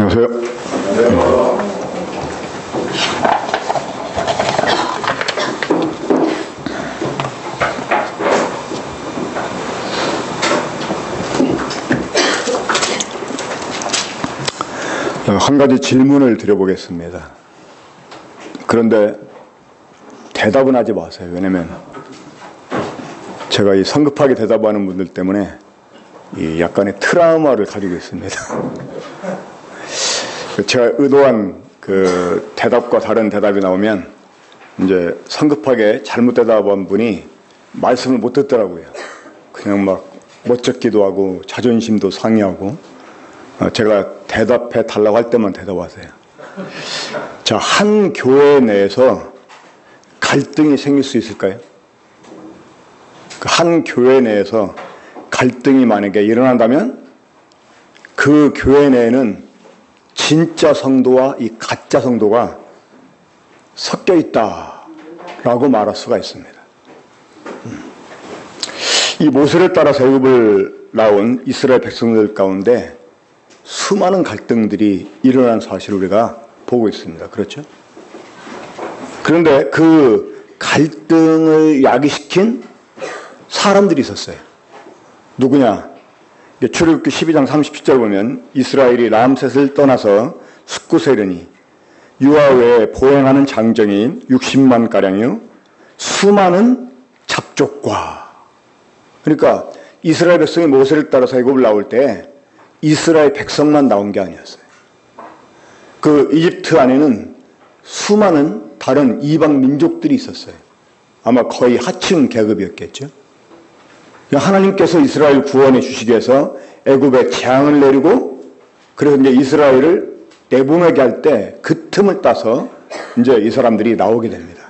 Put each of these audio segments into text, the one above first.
안녕하세요. 한 가지 질문을 드려보겠습니다. 그런데 대답은 하지 마세요. 왜냐면 제가 이 성급하게 대답하는 분들 때문에 이 약간의 트라우마를 가지고 있습니다. 제가 의도한 그 대답과 다른 대답이 나오면 이제 성급하게 잘못 대답한 분이 말씀을 못 듣더라고요. 그냥 막 멋쩍기도 하고 자존심도 상해하고 제가 대답해 달라고 할 때만 대답하세요. 자, 한 교회 내에서 갈등이 생길 수 있을까요? 한 교회 내에서 갈등이 만약에 일어난다면 그 교회 내에는 진짜 성도와 이 가짜 성도가 섞여 있다라고 말할 수가 있습니다. 이 모세를 따라서 애굽을 나온 이스라엘 백성들 가운데 수많은 갈등들이 일어난 사실을 우리가 보고 있습니다. 그렇죠? 그런데 그 갈등을 야기시킨 사람들이 있었어요. 누구냐? 출애굽기 12장 37절 보면 이스라엘이 람셋을 떠나서 숫곳에 이르니 유아 외에 보행하는 장정이 60만 가량이요 수많은 잡족과. 그러니까 이스라엘 백성이 모세를 따라서 애굽을 나올 때 이스라엘 백성만 나온 게 아니었어요. 그 이집트 안에는 수많은 다른 이방 민족들이 있었어요. 아마 거의 하층 계급이었겠죠. 하나님께서 이스라엘 구원해 주시기 위해서 애굽에 재앙을 내리고 그래서 이제 이스라엘을 내보내게 할 때 그 틈을 따서 이제 이 사람들이 나오게 됩니다.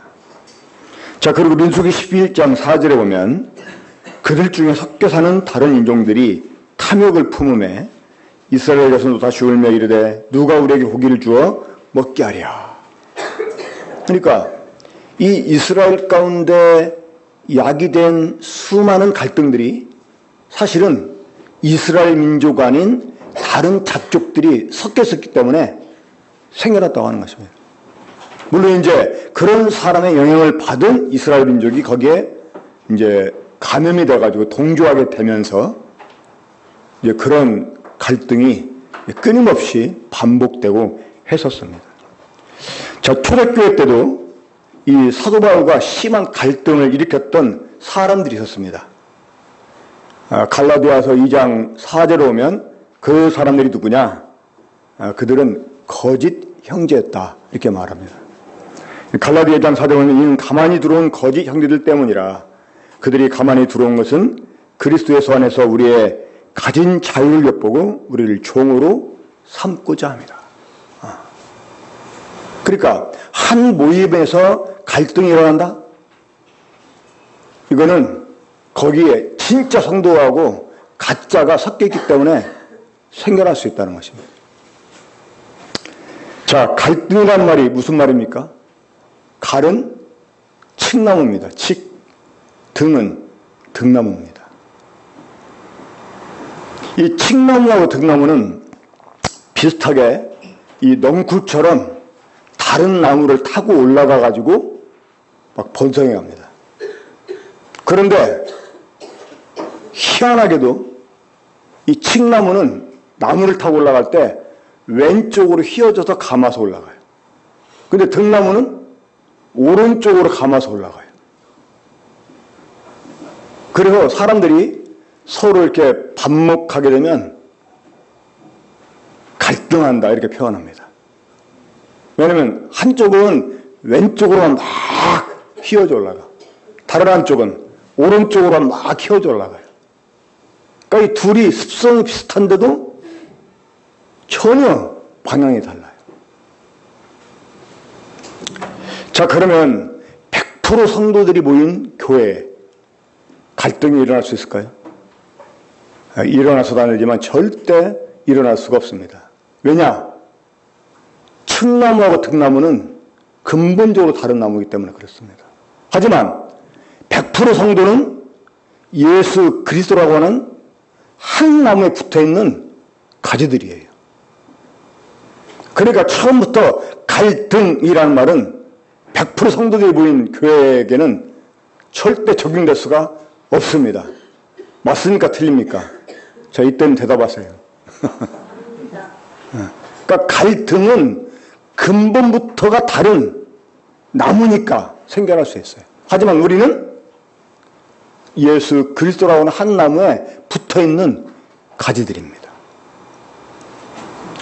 자, 그리고 민수기 11장 4절에 보면 그들 중에 섞여 사는 다른 인종들이 탐욕을 품음에 이스라엘 자손도 다시 울며 이르되 누가 우리에게 고기를 주어 먹게 하랴. 그러니까 이 이스라엘 가운데 야기된 수많은 갈등들이 사실은 이스라엘 민족 아닌 다른 잡족들이 섞여 있었기 때문에 생겨났다고 하는 것입니다. 물론 이제 그런 사람의 영향을 받은 이스라엘 민족이 거기에 이제 감염이 돼가지고 동조하게 되면서 이제 그런 갈등이 끊임없이 반복되고 했었습니다. 자, 초대교회 때도 이 사도 바울과 심한 갈등을 일으켰던 사람들이 있었습니다. 갈라디아서 2장 4절에 오면 그 사람들이 누구냐? 그들은 거짓 형제였다 이렇게 말합니다. 갈라디아 2장 4절에 보면 이는 가만히 들어온 거짓 형제들 때문이라. 그들이 가만히 들어온 것은 그리스도 예수 안에서 우리의 가진 자유를 엿보고 우리를 종으로 삼고자 합니다. 그러니까 한 모임에서 갈등이 일어난다? 이거는 거기에 진짜 성도하고 가짜가 섞여 있기 때문에 생겨날 수 있다는 것입니다. 자, 갈등이란 말이 무슨 말입니까? 갈은 칡나무입니다. 칡. 등은 등나무입니다. 이 칡나무하고 등나무는 비슷하게 이 넝쿨처럼 다른 나무를 타고 올라가 가지고 막 번성해 갑니다. 그런데 희한하게도 이 칡나무는 나무를 타고 올라갈 때 왼쪽으로 휘어져서 감아서 올라가요. 근데 등나무는 오른쪽으로 감아서 올라가요. 그래서 사람들이 서로 이렇게 반목하게 되면 갈등한다 이렇게 표현합니다. 왜냐면 한쪽은 왼쪽으로 막 휘어져 올라가. 다른 한쪽은 오른쪽으로 막 휘어져 올라가요. 그러니까 이 둘이 습성이 비슷한데도 전혀 방향이 달라요. 자, 그러면 100% 성도들이 모인 교회에 갈등이 일어날 수 있을까요? 일어나서도 안 되지만 절대 일어날 수가 없습니다. 왜냐? 칡나무하고 등나무는 근본적으로 다른 나무이기 때문에 그렇습니다. 하지만 100% 성도는 예수 그리스도라고 하는 한 나무에 붙어있는 가지들이에요. 그러니까 처음부터 갈등이라는 말은 100% 성도들이 모인 교회에게는 절대 적용될 수가 없습니다. 맞습니까? 틀립니까? 자, 이때는 대답하세요. 그러니까 갈등은 근본부터가 다른 나무니까 생겨날 수 있어요. 하지만 우리는 예수 그리스도라고 하는 한 나무에 붙어있는 가지들입니다.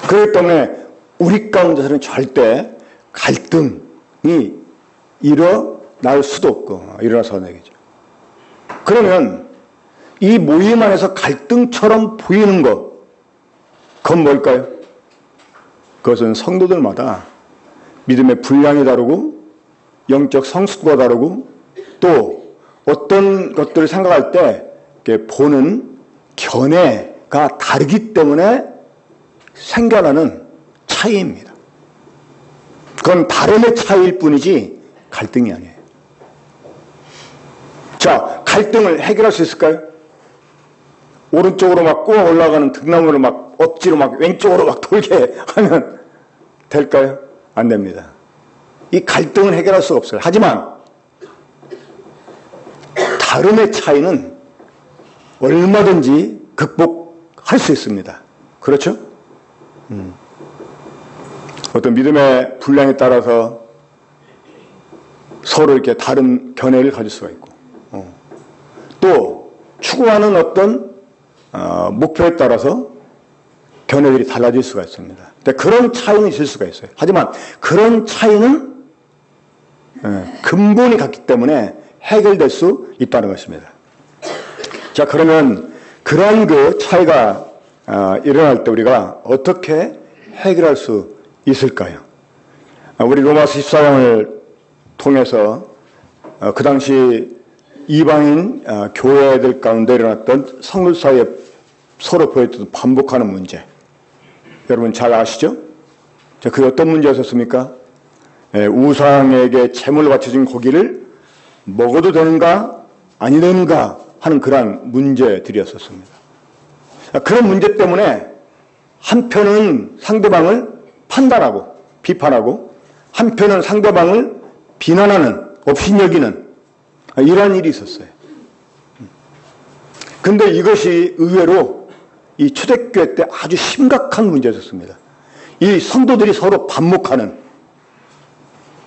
그렇기 때문에 우리 가운데서는 절대 갈등이 일어날 수도 없고 일어나서 하는 얘기죠. 그러면 이 모임 안에서 갈등처럼 보이는 것, 그건 뭘까요? 그것은 성도들마다 믿음의 분량이 다르고 영적 성숙도가 다르고 또 어떤 것들을 생각할 때 보는 견해가 다르기 때문에 생겨나는 차이입니다. 그건 다름의 차이일 뿐이지 갈등이 아니에요. 자, 갈등을 해결할 수 있을까요? 오른쪽으로 막 꼬아 올라가는 등나무를 막 억지로 막 왼쪽으로 막 돌게 하면 될까요? 안 됩니다. 이 갈등을 해결할 수가 없어요. 하지만 다름의 차이는 얼마든지 극복할 수 있습니다. 그렇죠? 어떤 믿음의 분량에 따라서 서로 이렇게 다른 견해를 가질 수가 있고, 또 추구하는 어떤 목표에 따라서 견해들이 달라질 수가 있습니다. 근데 그런 차이는 있을 수가 있어요. 하지만 그런 차이는 근본이 같기 때문에 해결될 수 있다는 것입니다. 자, 그러면 그런 그 차이가 일어날 때 우리가 어떻게 해결할 수 있을까요? 우리 로마서 14장을 통해서 그 당시 이방인 교회들 가운데 일어났던 성도 사이에 서로 보였던 반복하는 문제, 여러분 잘 아시죠? 자, 그게 어떤 문제였었습니까? 우상에게 제물로 바쳐진 고기를 먹어도 되는가 아니 되는가 하는 그러한 문제들이었었습니다. 그런 문제 때문에 한편은 상대방을 판단하고 비판하고 한편은 상대방을 비난하는 업신여기는 이러한 일이 있었어요. 근데 이것이 의외로 이 초대교회 때 아주 심각한 문제였습니다. 이 성도들이 서로 반목하는,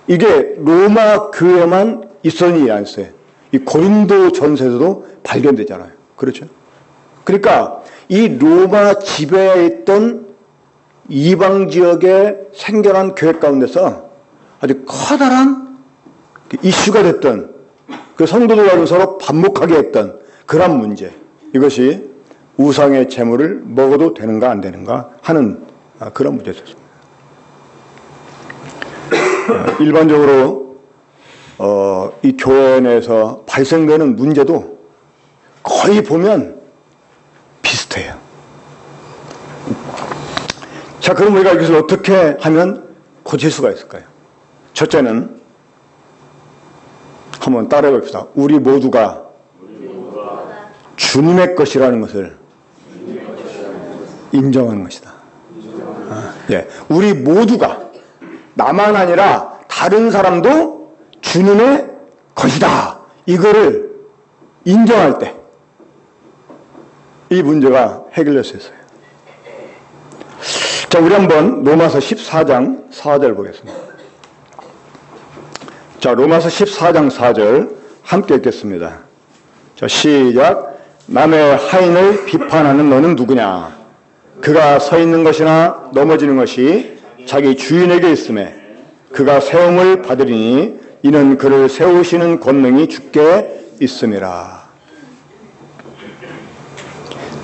이게 로마 교회만 있었는 일이 아니었어요. 이 고린도 전서에서도 발견되잖아요. 그렇죠? 그러니까 이 로마 지배에 있던 이방 지역에 생겨난 교회 가운데서 아주 커다란 이슈가 됐던, 그 성도들과 서로 반목하게 했던 그런 문제, 이것이 우상의 제물을 먹어도 되는가 안 되는가 하는 그런 문제였습니다. 일반적으로 이 교회 내에서 발생되는 문제도 거의 보면 비슷해요. 자, 그럼 우리가 이것을 어떻게 하면 고칠 수가 있을까요? 첫째는 한번 따라해 봅시다. 우리 모두가 주님의 것이라는 것을 인정하는 것이다. 예, 우리 모두가, 나만 아니라 다른 사람도 주님의 것이다, 이거를 인정할 때 이 문제가 해결될 수 있어요. 자, 우리 한번 로마서 14장 4절 보겠습니다. 자, 로마서 14장 4절 함께 읽겠습니다. 자, 시작. 남의 하인을 비판하는 너는 누구냐? 그가 서 있는 것이나 넘어지는 것이 자기 주인에게 있음에 그가 세움을 받으리니 이는 그를 세우시는 권능이 주께 있음이라.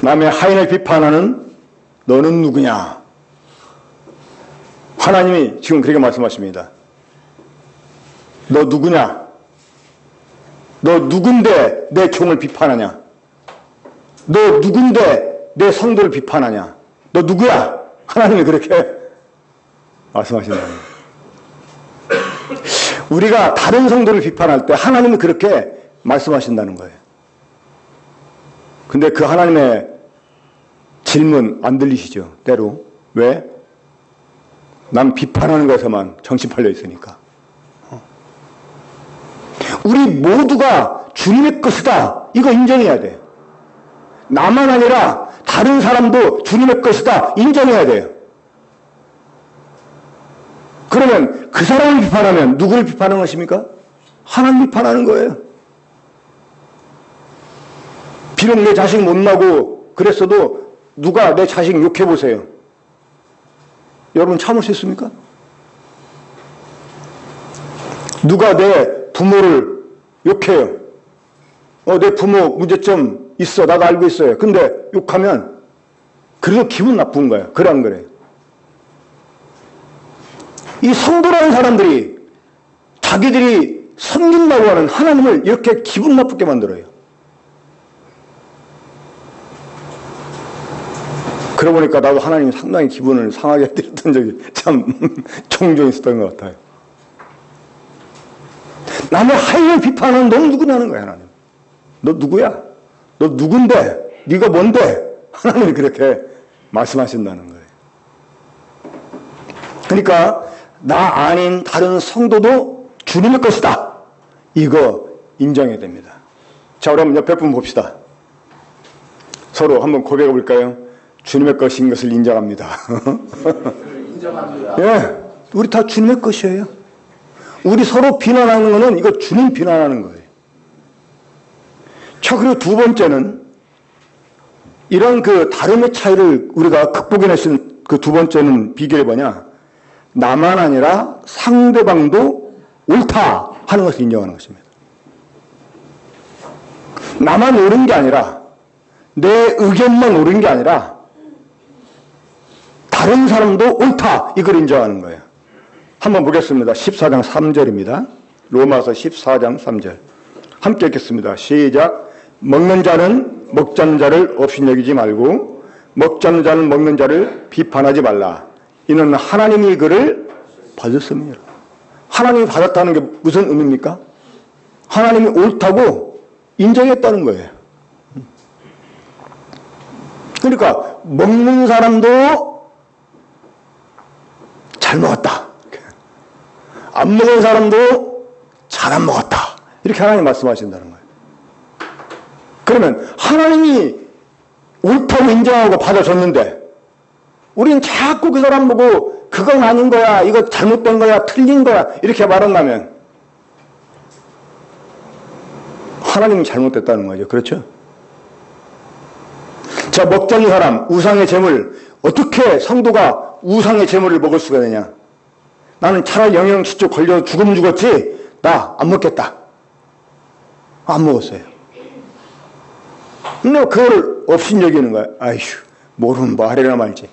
남의 하인을 비판하는 너는 누구냐? 하나님이 지금 그렇게 말씀하십니다. 너 누구냐? 너 누군데 내 종을 비판하냐? 너 누군데 내 성도를 비판하냐? 너 누구야? 하나님이 그렇게 말씀하신다. 우리가 다른 성도를 비판할 때 하나님이 그렇게 말씀하신다는 거예요. 근데 그 하나님의 질문 안 들리시죠? 때로. 왜? 남 비판하는 것에만 정신 팔려 있으니까. 우리 모두가 주님의 것이다. 이거 인정해야 돼. 나만 아니라 다른 사람도 주님의 것이다. 인정해야 돼요. 그러면 그 사람을 비판하면 누구를 비판하는 것입니까? 하나님 비판하는 거예요. 비록 내 자식 못나고 그랬어도 누가 내 자식 욕해보세요. 여러분 참을 수 있습니까? 누가 내 부모를 욕해요. 내 부모 문제점 있어. 나도 알고 있어요. 근데 욕하면 그래도 기분 나쁜 거야. 그래 안 그래? 이 성도라는 사람들이 자기들이 섬긴다고 하는 하나님을 이렇게 기분 나쁘게 만들어요. 그러고 보니까 나도 하나님 상당히 기분을 상하게 했던 적이 참 종종 있었던 것 같아요. 남의 하인을 비판하는 넌 누구냐는 거야. 하나님. 너 누구야? 너 누군데? 네가 뭔데? 하나님이 그렇게 말씀하신다는 거예요. 그러니까 나 아닌 다른 성도도 주님의 것이다. 이거 인정해야 됩니다. 자, 그럼 옆에 분 봅시다. 서로 한번 고백해 볼까요? 주님의 것인 것을 인정합니다. 인정합니다. 예, 우리 다 주님의 것이에요. 우리 서로 비난하는 거는 이거 주님 비난하는 거예요. 자, 그리고 두 번째는 이런 그 다름의 차이를 우리가 극복해낼 수 있는 그 두 번째는 비결이 뭐냐? 나만 아니라 상대방도 옳다 하는 것을 인정하는 것입니다. 나만 옳은 게 아니라 내 의견만 옳은 게 아니라 다른 사람도 옳다 이걸 인정하는 거예요. 한번 보겠습니다. 14장 3절입니다. 로마서 14장 3절 함께 읽겠습니다. 시작. 먹는 자는 먹지 않는 자를 없이 여기지 말고 먹지 않는 자는 먹는 자를 비판하지 말라. 이는 하나님이 그를 받았습니다. 하나님이 받았다는 게 무슨 의미입니까? 하나님이 옳다고 인정했다는 거예요. 그러니까 먹는 사람도 잘 먹었다. 안 먹은 사람도 잘 안 먹었다. 이렇게 하나님 말씀하신다는 거예요. 그러면 하나님이 옳다고 인정하고 받아줬는데 우리는 자꾸 그 사람 보고 그건 아닌 거야, 이거 잘못된 거야, 틀린 거야 이렇게 말한다면 하나님이 잘못됐다는 거죠. 그렇죠? 자, 먹자는 사람, 우상의 재물, 어떻게 성도가 우상의 재물을 먹을 수가 되냐? 나는 차라리 영양실조 걸려 죽으면 죽었지 나 안 먹겠다. 안 먹었어요. 근데 그걸 없인 여기는 거야. 아휴, 모르면 뭐 하려나 말지.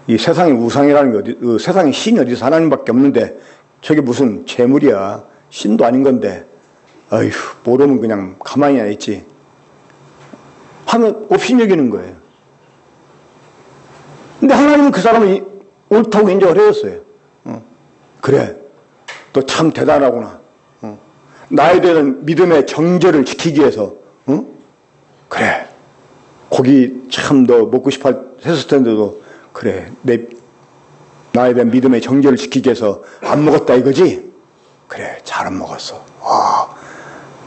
이 세상에 우상이라는 게 어디, 세상에 신이 어디서 하나님밖에 없는데 저게 무슨 재물이야. 신도 아닌 건데. 아휴, 모르면 그냥 가만히 있지. 하면 없인 여기는 거예요. 근데 하나님은 그 사람이 옳다고 인정을 해줬어요. 그래, 너 참 대단하구나. 나에 대한 믿음의 정절을 지키기 위해서, 그래, 고기 참 너 먹고 싶어 했을 텐데도, 그래, 나에 대한 믿음의 정절을 지키기 위해서 안 먹었다 이거지? 그래, 잘 안 먹었어. 아,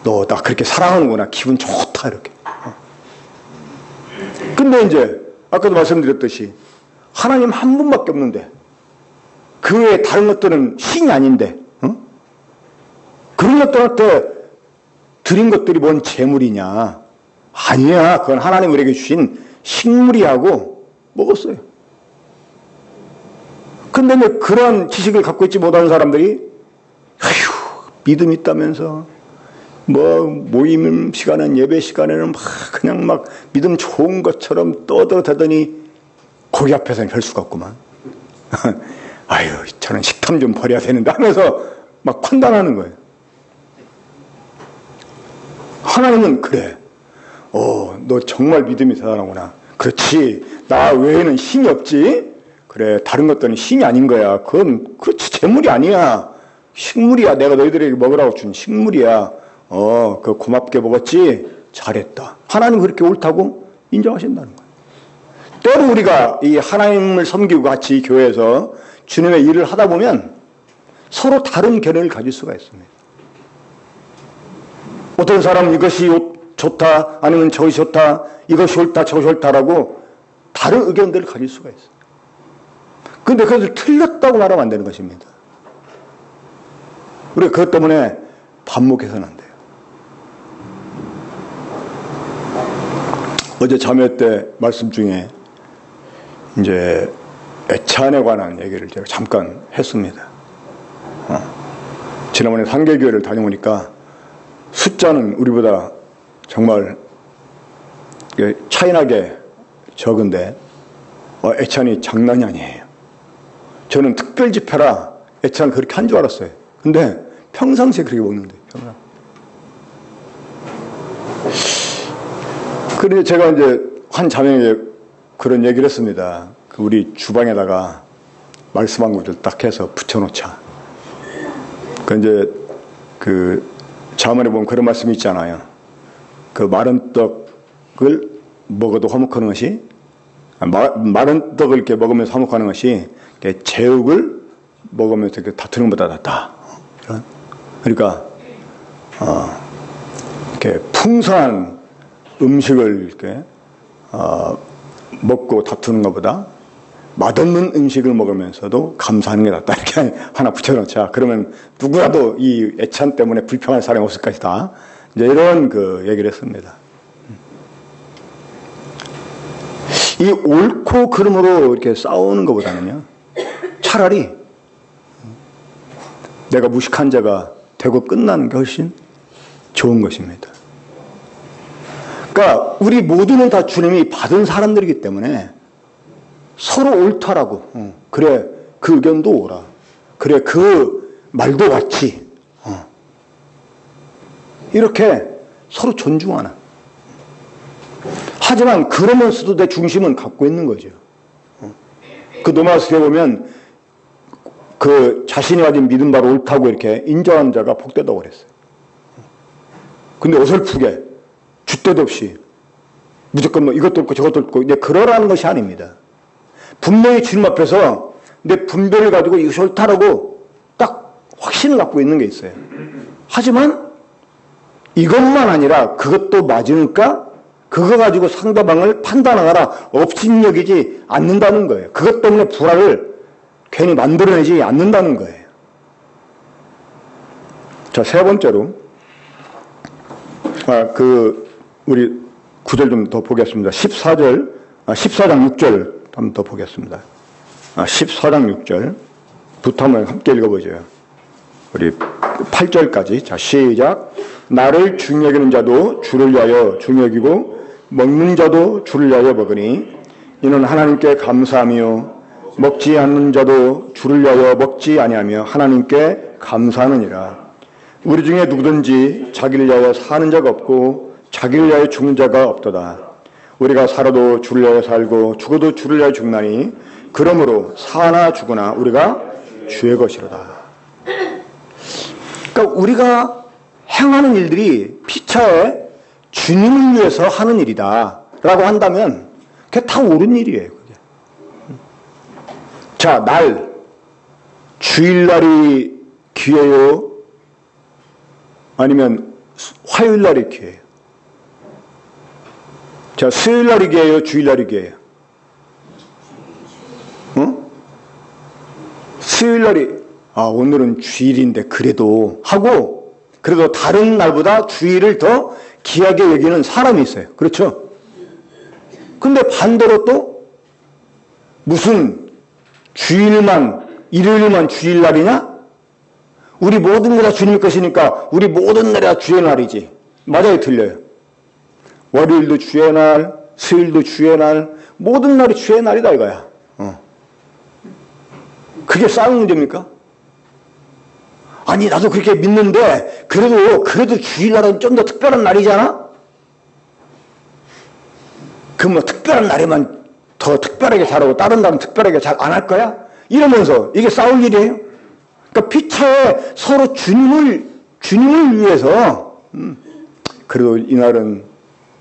너 나 그렇게 사랑하는구나. 기분 좋다, 이렇게. 근데 이제, 아까도 말씀드렸듯이, 하나님 한 분밖에 없는데, 그 외에 다른 것들은 신이 아닌데, 그런 것들한테 드린 것들이 뭔 재물이냐? 아니야. 그건 하나님 우리에게 주신 식물이하고 먹었어요. 근데 그런 지식을 갖고 있지 못하는 사람들이, 아휴, 믿음 있다면서, 모임 시간은, 예배 시간에는 그냥 믿음 좋은 것처럼 떠들어대더니, 거기 앞에서는 별 수가 없구만. 아유, 저는 식탐 좀 버려야 되는데 하면서 막 판단하는 거예요. 하나님은 그래. 너 정말 믿음이 대단하구나. 그렇지. 나 외에는 신이 없지. 그래. 다른 것들은 신이 아닌 거야. 그건 그렇지. 재물이 아니야. 식물이야. 내가 너희들에게 먹으라고 준 식물이야. 그거 고맙게 먹었지. 잘했다. 하나님 그렇게 옳다고 인정하신다는 거예요. 때로 우리가 이 하나님을 섬기고 같이 교회에서 주님의 일을 하다 보면 서로 다른 견해를 가질 수가 있습니다. 어떤 사람은 이것이 좋다, 아니면 저것이 좋다, 이것이 옳다, 저것이 옳다라고 다른 의견들을 가질 수가 있어요. 그런데 그것을 틀렸다고 말하면 안 되는 것입니다. 우리가 그것 때문에 반목해서는 안 돼요. 어제 자매 때 말씀 중에 이제 애찬에 관한 얘기를 제가 잠깐 했습니다. 지난번에 상계교회를 다녀오니까 숫자는 우리보다 정말 차이나게 적은데 애찬이 장난이 아니에요. 저는 특별 집회라 애찬 그렇게 한 줄 알았어요. 근데 평상시에 그렇게 먹는데. 그런데 제가 이제 한 자매에게 그런 얘기를 했습니다. 우리 주방에다가 말씀 한 구절 딱 해서 붙여놓자. 이제 그 자문에 보면 그런 말씀이 있잖아요. 그 마른 떡을 먹어도 화목하는 것이, 마른 떡을 이렇게 먹으면서 화목하는 것이 제육을 먹으면서 이렇게 다투는 것보다 낫다. 그러니까 이렇게 풍성한 음식을 이렇게 먹고 다투는 것보다 맛없는 음식을 먹으면서도 감사하는 게 낫다. 이렇게 하나 붙여놓자. 그러면 누구라도 이 애찬 때문에 불평할 사람이 없을 것이다. 이제 이런 그 얘기를 했습니다. 이 옳고 그름으로 이렇게 싸우는 것보다는요, 차라리 내가 무식한 자가 되고 끝나는 게 훨씬 좋은 것입니다. 그러니까 우리 모두는 다 주님이 받은 사람들이기 때문에 서로 옳다라고, 그래 그 의견도 옳아, 그래 그 말도 같이, 이렇게 서로 존중하는. 하지만 그러면서도 내 중심은 갖고 있는 거죠. 그 노마스에 보면 그 자신이 가진 믿음 바로 옳다고 이렇게 인정한 자가 복되다고 그랬어요. 근데 어설프게 줏대도 없이 무조건 뭐 이것도 없고 저것도 없고 이제 그러라는 것이 아닙니다. 분명히 주님 앞에서 내 분별을 가지고 이것이 옳다라고 딱 확신을 갖고 있는 게 있어요. 하지만 이것만 아니라 그것도 맞으니까 그거 가지고 상대방을 판단하거나 업신여기지 않는다는 거예요. 그것 때문에 불화를 괜히 만들어내지 않는다는 거예요. 자, 세 번째로 우리 9절 좀 더 보겠습니다. 14장 6절 한번 더 보겠습니다. 14장 6절부터 한번 함께 읽어보죠. 우리 8절까지. 자, 시작. 나를 중히 여기는 자도 주를 위하여 중히 여기고 먹는 자도 주를 위하여 먹으니 이는 하나님께 감사하며 먹지 않는 자도 주를 위하여 먹지 아니하며 하나님께 감사하느니라. 우리 중에 누구든지 자기를 위하여 사는 자가 없고 자기를 위하여 죽는 자가 없도다. 우리가 살아도 주를 위하여 살고 죽어도 주를 위하여 죽나니 그러므로 사나 죽으나 우리가 주의 것이로다. 그러니까 우리가 행하는 일들이 피차에 주님을 위해서 하는 일이다 라고 한다면 그게 다 옳은 일이에요. 그게. 자, 주일날이 기회요? 아니면 화요일날이 기회예요? 자, 수요일날이 기회요? 주일날이 기회예요? 수요일날이 오늘은 주일인데 그래도 하고 그래도 다른 날보다 주일을 더 귀하게 여기는 사람이 있어요. 그렇죠? 근데 반대로 또 무슨 주일만 일요일만 주일날이냐? 우리 모든 게 다 주님 것이니까 우리 모든 날이 다 주의 날이지. 맞아요, 틀려요? 월요일도 주의 날, 수요일도 주의 날, 모든 날이 주의 날이다 이거야. 그게 싸운 문제입니까? 아니, 나도 그렇게 믿는데 그래도 주일날은 좀 더 특별한 날이잖아? 그럼 뭐 특별한 날에만 더 특별하게 잘하고 다른 날은 특별하게 잘 안 할 거야? 이러면서 이게 싸울 일이에요? 그러니까 피차에 서로 주님을 위해서 그래도 이날은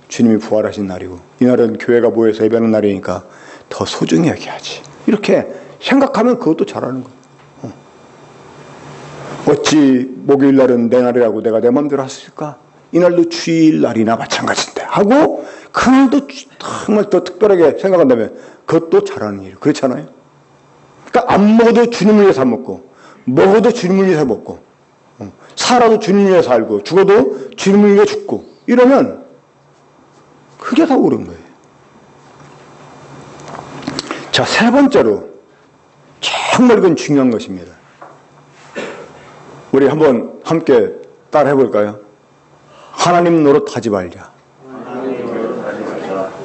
주님이 부활하신 날이고 이날은 교회가 모여서 예배하는 날이니까 더 소중히 여겨야지. 이렇게 생각하면 그것도 잘하는 거예요. 어찌 목요일날은 내 날이라고 내가 내 마음대로 할 수 있을까? 이날도 주일날이나 마찬가지인데 하고 그날도 정말 더 특별하게 생각한다면 그것도 잘하는 일이에요. 그렇잖아요. 그러니까 안 먹어도 주님을 위해서 안 먹고 먹어도 주님을 위해서 먹고 살아도 주님을 위해서 살고 죽어도 주님을 위해 죽고 이러면 그게 다 옳은 거예요. 자, 세 번째로 정말 이건 중요한 것입니다. 우리 한번 함께 따라 해볼까요? 하나님 노릇하지 말자.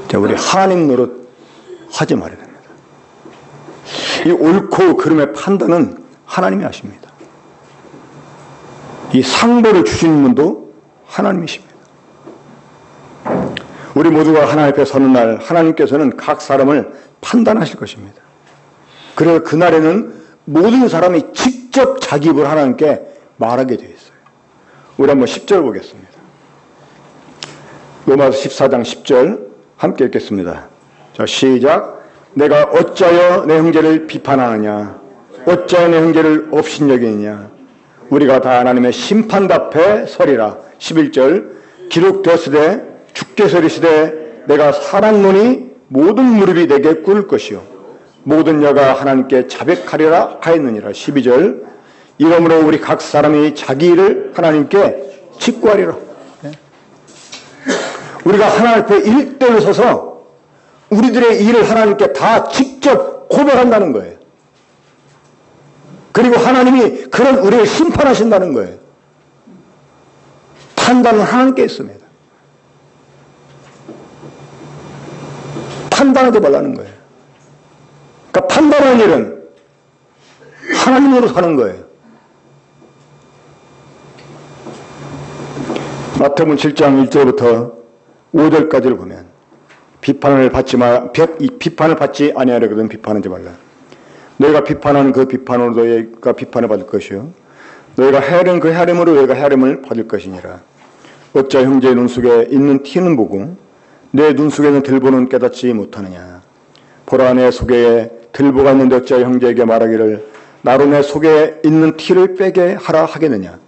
자, 우리 하나님 노릇 하지 말아야 됩니다. 이 옳고 그름의 판단은 하나님이 하십니다. 이 상보를 주신 분도 하나님이십니다. 우리 모두가 하나님 앞에 서는 날 하나님께서는 각 사람을 판단하실 것입니다. 그래서 그날에는 모든 사람이 직접 자기 입을 하나님께 말하게 되어 있어요. 우리 한번 10절 보겠습니다. 로마서 14장 10절 함께 읽겠습니다. 자, 시작. 내가 어찌하여 내 형제를 비판하느냐? 어찌하여 내 형제를 업신여기느냐? 우리가 다 하나님의 심판대 앞에 서리라. 11절. 기록되었으되 주께서 이르시되 내가 사랑노니 모든 무릎이 내게 꿇을 것이요 모든 여가 하나님께 자백하리라 하였느니라. 12절. 이러므로 우리 각 사람이 자기 일을 하나님께 직구하리라. 우리가 하나님 앞에 일대로 서서 우리들의 일을 하나님께 다 직접 고백한다는 거예요. 그리고 하나님이 그런 우리를 심판하신다는 거예요. 판단은 하나님께 있습니다. 판단하지 말라는 거예요. 그러니까 판단하는 일은 하나님으로 사는 거예요. 마태복음 7장 1절부터 5절까지를 보면 비판을 받지 아니하려거든 비판하지 말라. 너희가 비판하는 그 비판으로 너희가 비판을 받을 것이요 너희가 헤아리는 그 헤아림으로 너희가 헤아림을 받을 것이니라. 어찌 형제의 눈 속에 있는 티는 보고 내 눈 속에는 들보는 깨닫지 못하느냐. 보라 내 속에 들보가 있는데 어찌 형제에게 말하기를 나로 내 속에 있는 티를 빼게 하라 하겠느냐.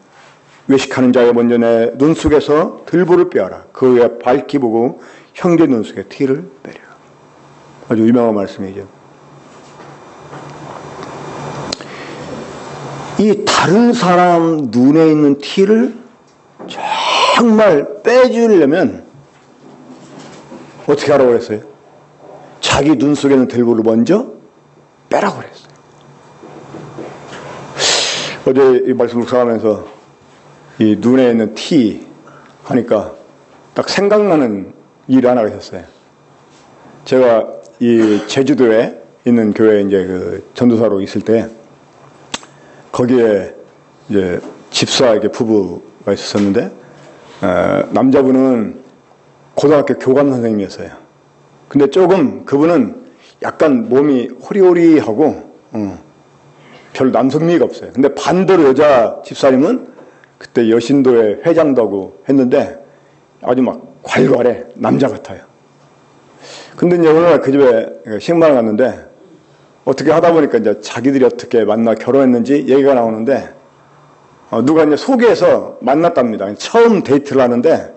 외식하는 자의 먼저 내 눈 속에서 들보를 빼어라. 그 후에 밝히 보고 형제 눈 속에 티를 빼리라. 아주 유명한 말씀이죠. 이 다른 사람 눈에 있는 티를 정말 빼주려면 어떻게 하라고 그랬어요? 자기 눈 속에 있는 들보를 먼저 빼라고 그랬어요. 어제 이 말씀 묵상하면서 이 눈에 있는 티 하니까 딱 생각나는 일이 하나가 있었어요. 제가 이 제주도에 있는 교회에 이제 그 전도사로 있을 때 거기에 이제 집사 이렇게 부부가 있었는데 남자분은 고등학교 교감 선생님이었어요. 근데 조금 그분은 약간 몸이 호리호리하고 별 남성미가 없어요. 근데 반대로 여자 집사님은 그때 여신도의 회장도 하고 했는데 아주 막 괄괄해 남자 같아요. 근데 이제 어느 날 그 집에 식당을 갔는데 어떻게 하다 보니까 이제 자기들이 어떻게 만나 결혼했는지 얘기가 나오는데 누가 이제 소개해서 만났답니다. 처음 데이트를 하는데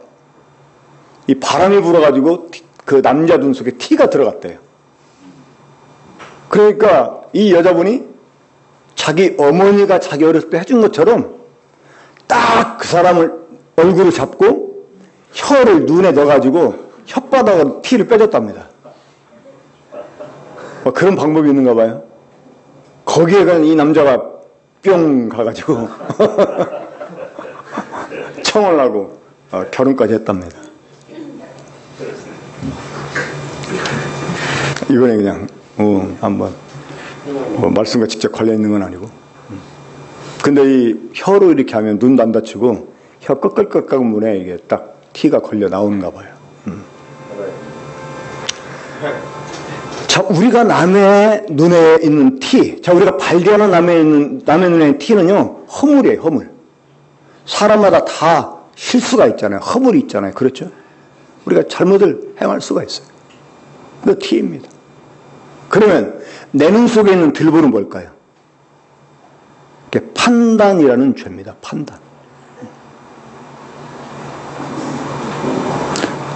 이 바람이 불어가지고 그 남자 눈 속에 티가 들어갔대요. 그러니까 이 여자분이 자기 어머니가 자기 어렸을 때 해준 것처럼 딱 그 사람을 얼굴을 잡고 혀를 눈에 넣어가지고 혓바닥으로 티를 빼줬답니다. 그런 방법이 있는가 봐요. 거기에 간 이 남자가 뿅 가가지고 청을 하고 결혼까지 했답니다. 이거는 그냥 한번 말씀과 직접 관련 있는 건 아니고. 근데 이 혀로 이렇게 하면 눈도 안 다치고 혀 끄끌끄끌 문에 이게 딱 티가 걸려 나오는가 봐요. 자, 우리가 남의 눈에 있는 티, 자, 우리가 발견한 남의 눈에 있는 티는요, 허물이에요, 허물. 사람마다 다 실수가 있잖아요. 허물이 있잖아요. 그렇죠? 우리가 잘못을 행할 수가 있어요. 그 티입니다. 그러면 내 눈 속에 있는 들보는 뭘까요? 판단이라는 죄입니다. 판단.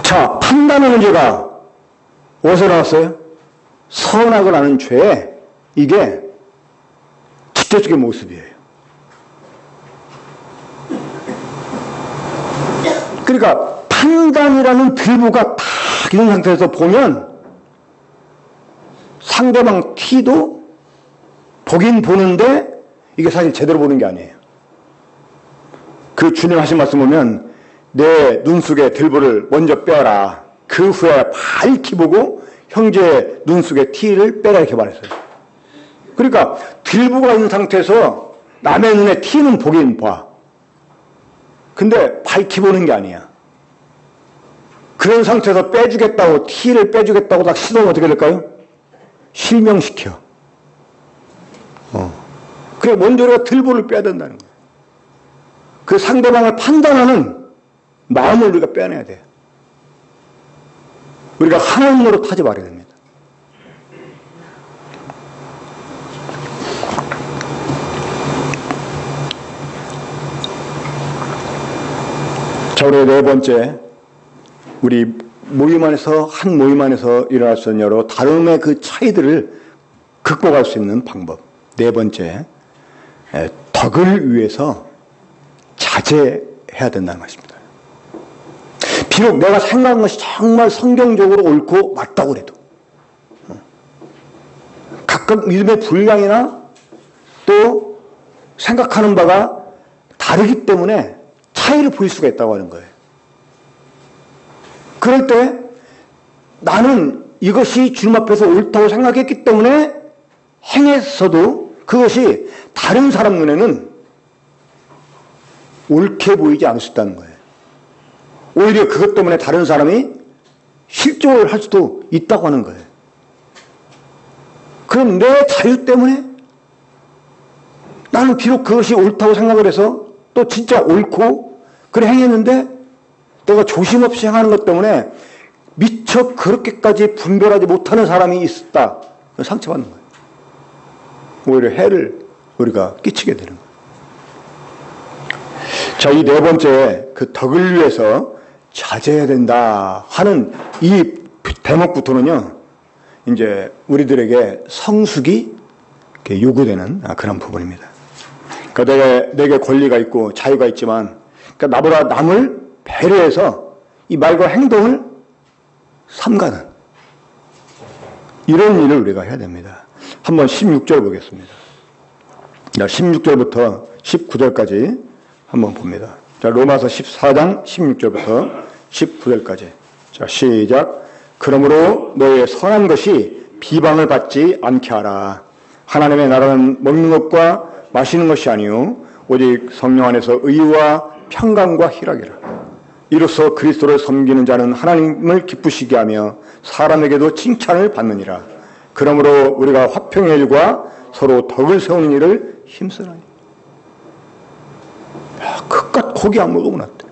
자, 판단하는 죄가 어디서 나왔어요? 선악을 하는 죄에 이게 직접적인 모습이에요. 그러니까 판단이라는 들보가 딱 있는 상태에서 보면 상대방 티도 보긴 보는데 이게 사실 제대로 보는 게 아니에요. 그 주님 하신 말씀 보면 내 눈 속에 들보를 먼저 빼라. 그 후에 밝히 보고 형제의 눈 속에 티를 빼라 이렇게 말했어요. 그러니까 들보가 있는 상태에서 남의 눈에 티는 보긴 봐. 근데 밝히 보는 게 아니야. 그런 상태에서 빼주겠다고 티를 빼주겠다고 딱 시도하면 어떻게 될까요? 실명시켜. 그래 먼저 우리가 들보를 빼야 된다는 거예요. 그 상대방을 판단하는 마음을 우리가 빼내야 돼요. 우리가 하나님 노릇하지 말아야 됩니다. 자, 우리 네 번째, 우리 모임 안에서, 한 모임 안에서 일어날 수 있는 여러 다름의 그 차이들을 극복할 수 있는 방법. 네 번째, 덕을 위해서 자제해야 된다는 것입니다. 비록 내가 생각한 것이 정말 성경적으로 옳고 맞다고 그래도 각각 믿음의 분량이나 또 생각하는 바가 다르기 때문에 차이를 보일 수가 있다고 하는 거예요. 그럴 때 나는 이것이 주님 앞에서 옳다고 생각했기 때문에 행했어도 그것이 다른 사람 눈에는 옳게 보이지 않을 수 있다는 거예요. 오히려 그것 때문에 다른 사람이 실족을 할 수도 있다고 하는 거예요. 그럼 내 자유 때문에 나는 비록 그것이 옳다고 생각을 해서 또 진짜 옳고 그래 행했는데 내가 조심 없이 행하는 것 때문에 미처 그렇게까지 분별하지 못하는 사람이 있었다. 상처받는 거예요. 오히려 해를 우리가 끼치게 되는 거예요. 자, 이 네 번째, 그 덕을 위해서 자제해야 된다 하는 이 대목부터는요, 이제 우리들에게 성숙이 요구되는 그런 부분입니다. 그러니까 내게 권리가 있고 자유가 있지만, 그러니까 나보다 남을 배려해서 이 말과 행동을 삼가는 이런 일을 우리가 해야 됩니다. 한번 16절 보겠습니다. 16절부터 19절까지 한번 봅니다. 자, 로마서 14장 16절부터 19절까지. 자, 시작. 그러므로 너의 선한 것이 비방을 받지 않게 하라. 하나님의 나라는 먹는 것과 마시는 것이 아니요 오직 성령 안에서 의와 평강과 희락이라. 이로써 그리스도를 섬기는 자는 하나님을 기쁘시게 하며 사람에게도 칭찬을 받느니라. 그러므로 우리가 화평의 일과 서로 덕을 세우는 일을 힘쓰나니. 야, 그깟 고기 안 먹으면 어때?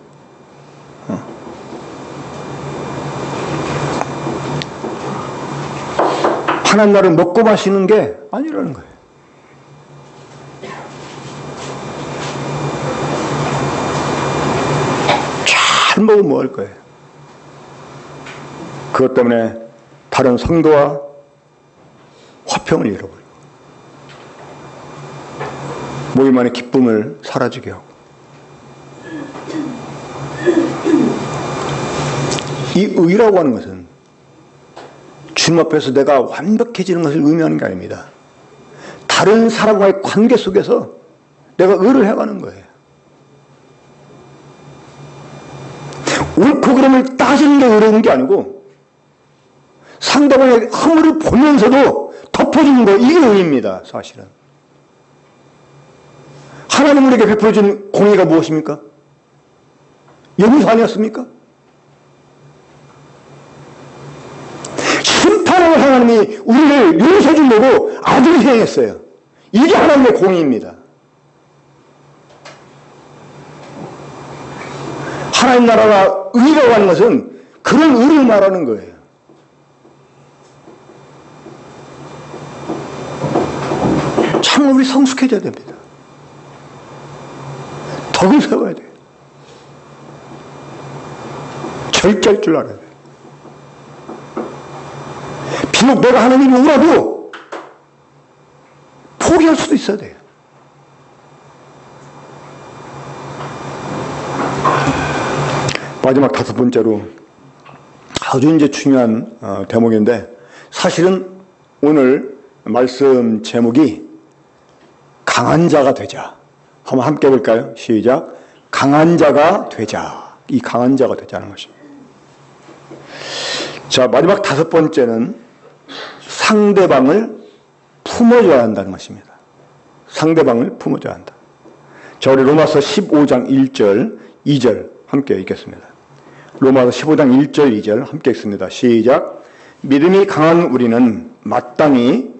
하나님 나라를 먹고 마시는 게 아니라는 거예요. 잘 먹으면 뭐 할 거예요? 그것 때문에 다른 성도와 화평을 잃어버리고 모임 안의 기쁨을 사라지게 하고 이 의라고 하는 것은 주님 앞에서 내가 완벽해지는 것을 의미하는 게 아닙니다. 다른 사람과의 관계 속에서 내가 의를 해가는 거예요. 옳고 그름을 따지는 게 의로운 게 아니고 상대방의 허물을 보면서도 덮어주는 거, 이게 의입니다. 사실은 하나님 우리에게 베풀어준 공의가 무엇입니까? 용서 아니었습니까? 심판을 하나님이 우리를 용서해 주려고 아들을 희생했어요. 이게 하나님의 공의입니다. 하나님 나라가 의라고 하는 것은 그런 의를 말하는 거예요. 정말 우리 성숙해져야 됩니다. 덕을 세워야 돼요. 절제할 줄 알아야 돼요. 비록 내가 하는 일이 우라도 포기할 수도 있어야 돼요. 마지막 5번째로 아주 이제 중요한 대목인데, 사실은 오늘 말씀 제목이 강한 자가 되자. 한번 함께 해볼까요? 시작. 강한 자가 되자. 이 강한 자가 되자는 것입니다. 자, 마지막 5번째는 상대방을 품어줘야 한다는 것입니다. 상대방을 품어줘야 한다. 자, 우리 로마서 15장 1절, 2절 함께 읽겠습니다. 로마서 15장 1절, 2절 함께 읽습니다. 시작. 믿음이 강한 우리는 마땅히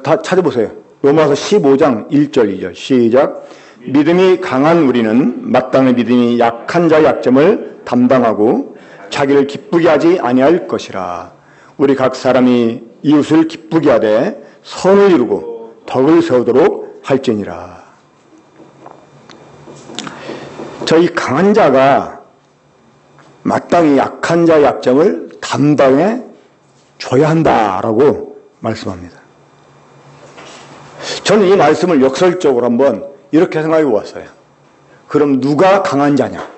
다 찾아보세요. 로마서 15장 1절, 2절 시작. 믿음이 강한 우리는 마땅히 믿음이 약한 자의 약점을 담당하고 자기를 기쁘게 하지 아니할 것이라. 우리 각 사람이 이웃을 기쁘게 하되 선을 이루고 덕을 세우도록 할지니라. 이 강한 자가 마땅히 약한 자의 약점을 담당해 줘야 한다라고 말씀합니다. 저는 이 말씀을 역설적으로 한번 이렇게 생각해 보았어요. 그럼 누가 강한 자냐?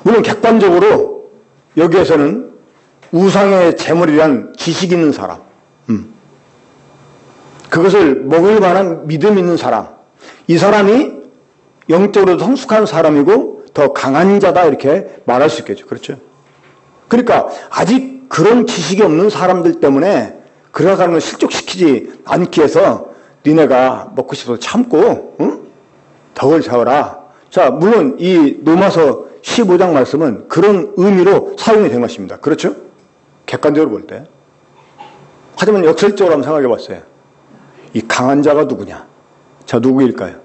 물론 객관적으로 여기에서는 우상의 제물에 대한 지식 있는 사람, 그것을 먹을 만한 믿음 있는 사람, 이 사람이 영적으로 성숙한 사람이고 더 강한 자다 이렇게 말할 수 있겠죠. 그렇죠? 그러니까 아직 그런 지식이 없는 사람들 때문에 그런 사람을 실족시키지 않기 위해서 니네가 먹고 싶어서 참고 덕을 세워라. 자, 물론 이 로마서 15장 말씀은 그런 의미로 사용이 된 것입니다. 그렇죠? 객관적으로 볼 때. 하지만 역설적으로 한번 생각해 봤어요. 이 강한 자가 누구냐? 자, 누구일까요?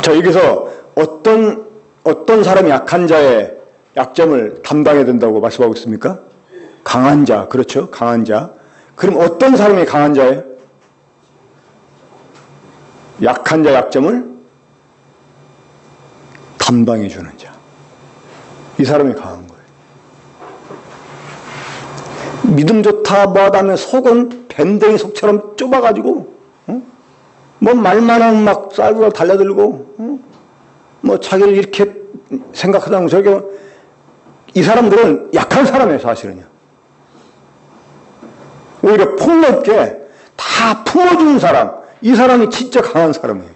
자, 여기서 어떤 사람이 약한 자의 약점을 담당해야 된다고 말씀하고 있습니까? 강한 자, 그렇죠? 강한 자. 그럼 어떤 사람이 강한 자예요? 약한 자 약점을 담당해 주는 자. 이 사람이 강한 거예요. 믿음 좋다 뭐하다면 속은 밴댕이 속처럼 좁아가지고 뭐 말만 하면 막 쌀고 달려들고 뭐 자기를 이렇게 생각하다면 저게 이 사람들은 약한 사람이에요. 사실은요. 오히려 폭넓게 다 품어주는 사람, 이 사람이 진짜 강한 사람이에요.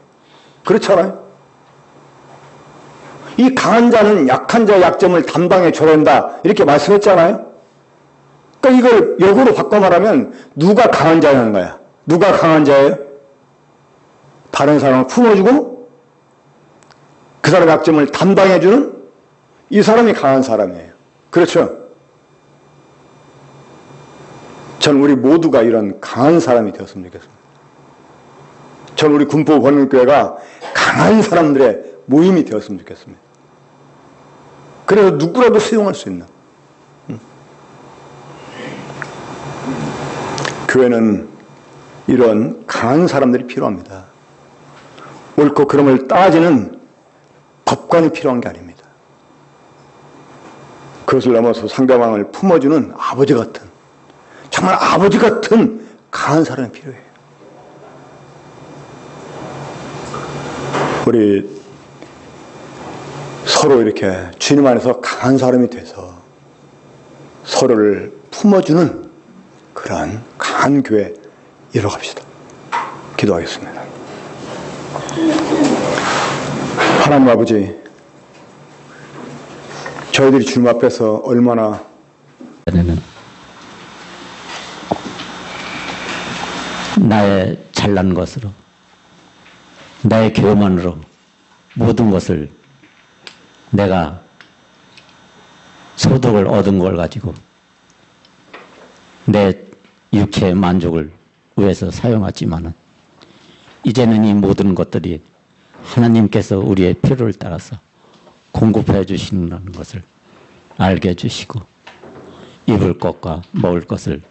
그렇잖아요. 이 강한 자는 약한 자의 약점을 담당해 줘야 한다 이렇게 말씀했잖아요. 그러니까 이걸 역으로 바꿔 말하면 누가 강한 자라는 거야? 누가 강한 자예요? 다른 사람을 품어주고 그 사람의 약점을 담당해주는 이 사람이 강한 사람이에요. 그렇죠? 전 우리 모두가 이런 강한 사람이 되었으면 좋겠습니다. 전 우리 군포 권능교회가 강한 사람들의 모임이 되었으면 좋겠습니다. 그래서 누구라도 수용할 수 있는. 교회는 이런 강한 사람들이 필요합니다. 옳고 그름을 따지는 법관이 필요한 게 아닙니다. 그것을 넘어서 상대방을 품어주는 아버지 같은, 정말 아버지 같은 강한 사람이 필요해요. 우리 서로 이렇게 주님 안에서 강한 사람이 돼서 서로를 품어주는 그런 강한 교회 이뤄갑시다. 기도하겠습니다. 하나님 아버지, 저희들이 주님 앞에서 얼마나 나의 잘난 것으로, 나의 교만으로 모든 것을 내가 소득을 얻은 걸 가지고 내 육체의 만족을 위해서 사용하지만은 이제는 이 모든 것들이 하나님께서 우리의 필요를 따라서 공급해 주시는 것을 알게 해주시고 입을 것과 먹을 것을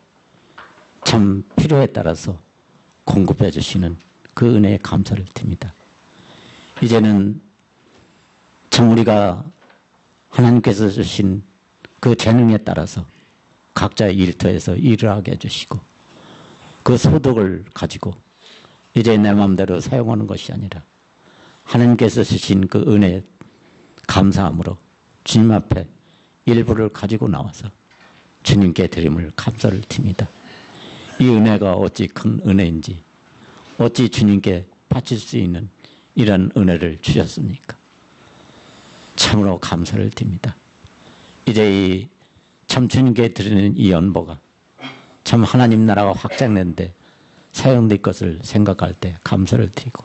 참 필요에 따라서 공급해 주시는 그 은혜에 감사를 드립니다. 이제는 참 우리가 하나님께서 주신 그 재능에 따라서 각자의 일터에서 일을 하게 해주시고 그 소득을 가지고 이제 내 마음대로 사용하는 것이 아니라 하나님께서 주신 그 은혜에 감사함으로 주님 앞에 일부를 가지고 나와서 주님께 드림을 감사를 드립니다. 이 은혜가 어찌 큰 은혜인지, 어찌 주님께 바칠 수 있는 이런 은혜를 주셨습니까? 참으로 감사를 드립니다. 이제 이 참 주님께 드리는 이 연보가 참 하나님 나라가 확장되는데 사용될 것을 생각할 때 감사를 드리고,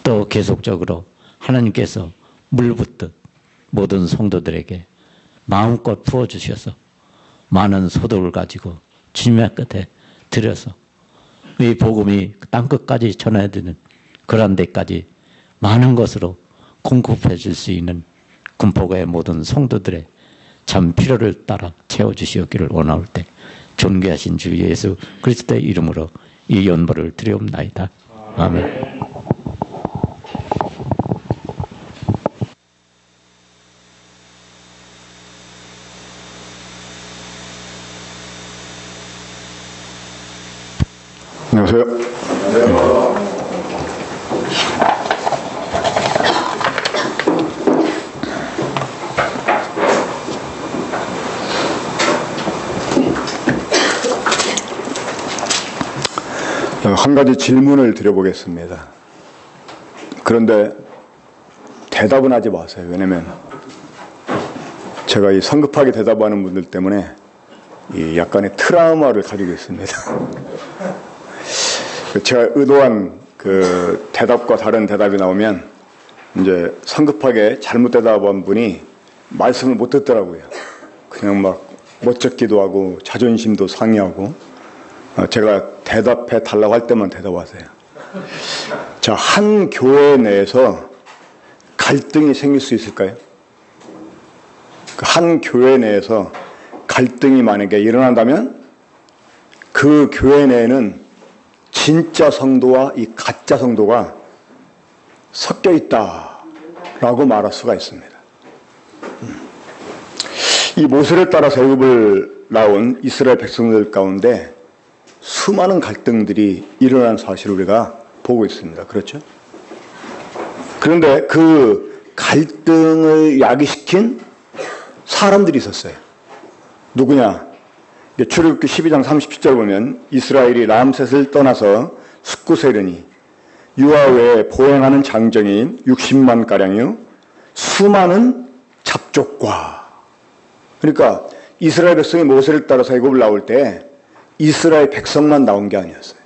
또 계속적으로 하나님께서 물 붓듯 모든 성도들에게 마음껏 부어주셔서 많은 소득을 가지고 주님의 끝에 들여서 이 복음이 땅끝까지 전해야 되는 그런 데까지 많은 것으로 공급해 줄 수 있는 군포교의 모든 성도들의 참 필요를 따라 채워주시옵기를 원하올 때 존귀하신 주 예수 그리스도의 이름으로 이 연보를 드리옵나이다. 아멘. 안녕하세요. 한 가지 질문을 드려보겠습니다. 그런데 대답은 하지 마세요. 왜냐면 제가 이 성급하게 대답하는 분들 때문에 이 약간의 트라우마를 가지고 있습니다. 제가 의도한 그 대답과 다른 대답이 나오면 이제 성급하게 잘못 대답한 분이 말씀을 못 듣더라고요. 그냥 막 멋쩍기도 하고 자존심도 상해하고, 제가 대답해 달라고 할 때만 대답하세요. 자, 한 교회 내에서 갈등이 생길 수 있을까요? 한 교회 내에서 갈등이 만약에 일어난다면 그 교회 내에는 진짜 성도와 이 가짜 성도가 섞여 있다라고 말할 수가 있습니다. 이 모세를 따라서 애굽을 나온 이스라엘 백성들 가운데 수많은 갈등들이 일어난 사실을 우리가 보고 있습니다. 그렇죠? 그런데 그 갈등을 야기시킨 사람들이 있었어요. 누구냐? 출애굽기 12장 37절 보면 이스라엘이 람셋을 떠나서 숫곳에 이르니 유아 외에 보행하는 장정인 60만 가량이요 수많은 잡족과. 그러니까 이스라엘 백성이 모세를 따라서 애굽을 나올 때 이스라엘 백성만 나온 게 아니었어요.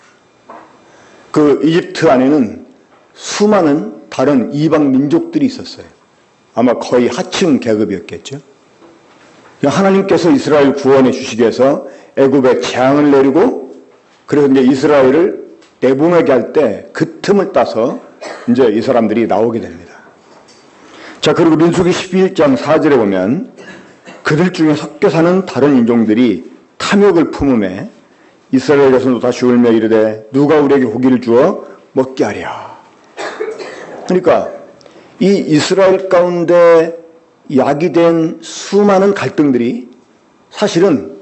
그 이집트 안에는 수많은 다른 이방 민족들이 있었어요. 아마 거의 하층 계급이었겠죠. 하나님께서 이스라엘 구원해 주시기 위해서 애굽에 재앙을 내리고, 그래서 이제 이스라엘을 내보내게 할 때 그 틈을 따서 이제 이 사람들이 나오게 됩니다. 자, 그리고 민수기 11장 4절에 보면 그들 중에 섞여 사는 다른 인종들이 탐욕을 품음에 이스라엘 자손도 다시 울며 이르되 누가 우리에게 고기를 주어 먹게 하랴. 그러니까 이 이스라엘 가운데 야기된 수많은 갈등들이 사실은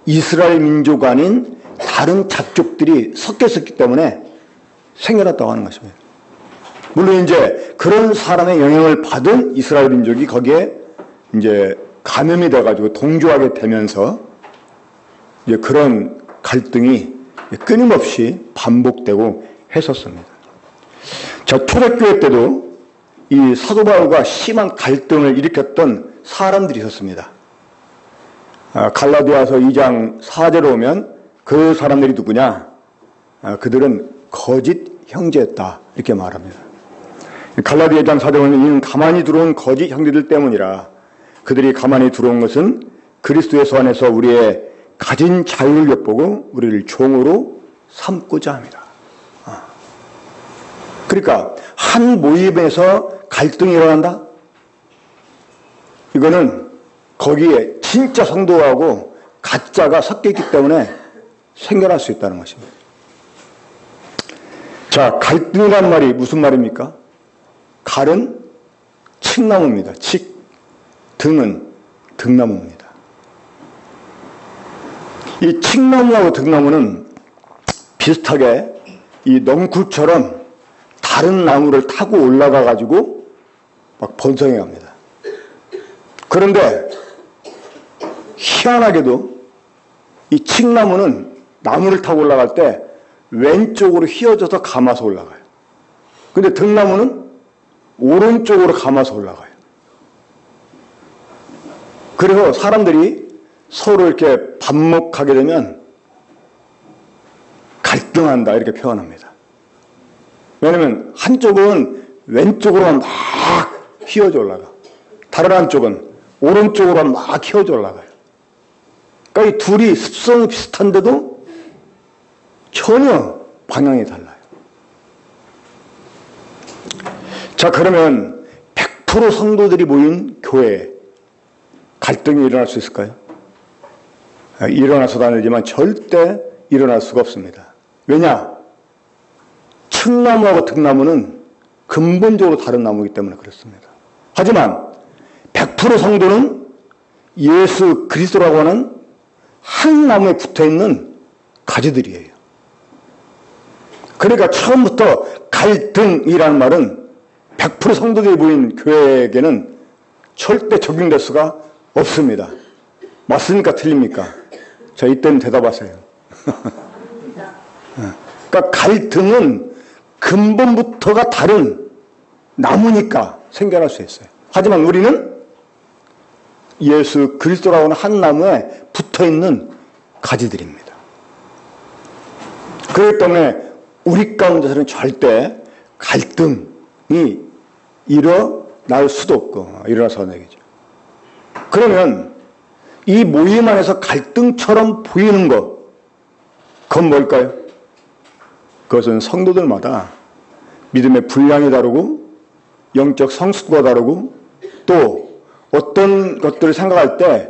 이스라엘 민족 아닌 다른 잡족들이 섞여 있었기 때문에 생겨났다고 하는 것입니다. 물론 이제 그런 사람의 영향을 받은 이스라엘 민족이 거기에 이제 감염이 돼가지고 동조하게 되면서 이제 그런 갈등이 끊임없이 반복되고 했었습니다. 저 초대교회 때도 이 사도 바울과 심한 갈등을 일으켰던 사람들이 있었습니다. 갈라디아서 2장 4절에 오면 그 사람들이 누구냐? 그들은 거짓 형제였다 이렇게 말합니다. 갈라디아 2장 4절에 보면 이는 가만히 들어온 거짓 형제들 때문이라. 그들이 가만히 들어온 것은 그리스도 예수 안에서 우리의 가진 자유를 엿보고 우리를 종으로 삼고자 합니다. 그러니까 한 모임에서 갈등이 일어난다? 이거는 거기에 진짜 성도하고 가짜가 섞여 있기 때문에 생겨날 수 있다는 것입니다. 자, 갈등이란 말이 무슨 말입니까? 갈은 칡나무입니다. 칡, 등은 등나무입니다. 이 칡나무하고 등나무는 비슷하게 이 넝쿨처럼 다른 나무를 타고 올라가 가지고 막 번성해 갑니다. 그런데 희한하게도 이 칡나무는 나무를 타고 올라갈 때 왼쪽으로 휘어져서 감아서 올라가요. 근데 등나무는 오른쪽으로 감아서 올라가요. 그래서 사람들이 서로 이렇게 반목하게 되면 갈등한다 이렇게 표현합니다. 왜냐하면 한쪽은 왼쪽으로 막 휘어져 올라가. 다른 한쪽은 오른쪽으로 막 휘어져 올라가요. 그러니까 이 둘이 습성이 비슷한데도 전혀 방향이 달라요. 자, 그러면 100% 성도들이 모인 교회에 갈등이 일어날 수 있을까요? 일어나서도 안 되지만 절대 일어날 수가 없습니다. 왜냐? 칡나무하고 등나무는 근본적으로 다른 나무이기 때문에 그렇습니다. 하지만 100% 성도는 예수 그리스도라고 하는 한 나무에 붙어있는 가지들이에요. 그러니까 처음부터 갈등이라는 말은 100% 성도들이 모인 교회에게는 절대 적용될 수가 없습니다. 맞습니까? 틀립니까? 자, 이때는 대답하세요. 그러니까 갈등은 근본부터가 다른 나무니까 생겨날 수 있어요. 하지만 우리는 예수 그리스도라고 하는 한 나무에 붙어있는 가지들입니다. 그렇기 때문에 우리 가운데서는 절대 갈등이 일어날 수도 없고 일어나서 안 되겠죠. 그러면 이 모임 안에서 갈등처럼 보이는 것, 그건 뭘까요? 그것은 성도들마다 믿음의 분량이 다르고 영적 성숙도가 다르고 또 어떤 것들을 생각할 때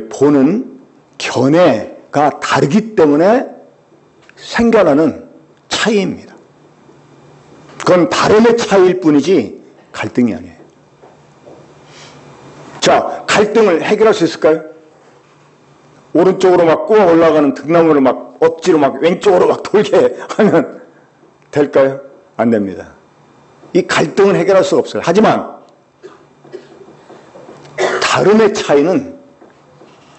보는 견해가 다르기 때문에 생겨나는 차이입니다. 그건 다름의 차이일 뿐이지 갈등이 아니에요. 자, 갈등을 해결할 수 있을까요? 오른쪽으로 막 꼬아 올라가는 등나무를 막 억지로 막 왼쪽으로 막 돌게 하면 될까요? 안 됩니다. 이 갈등을 해결할 수가 없어요. 하지만 다름의 차이는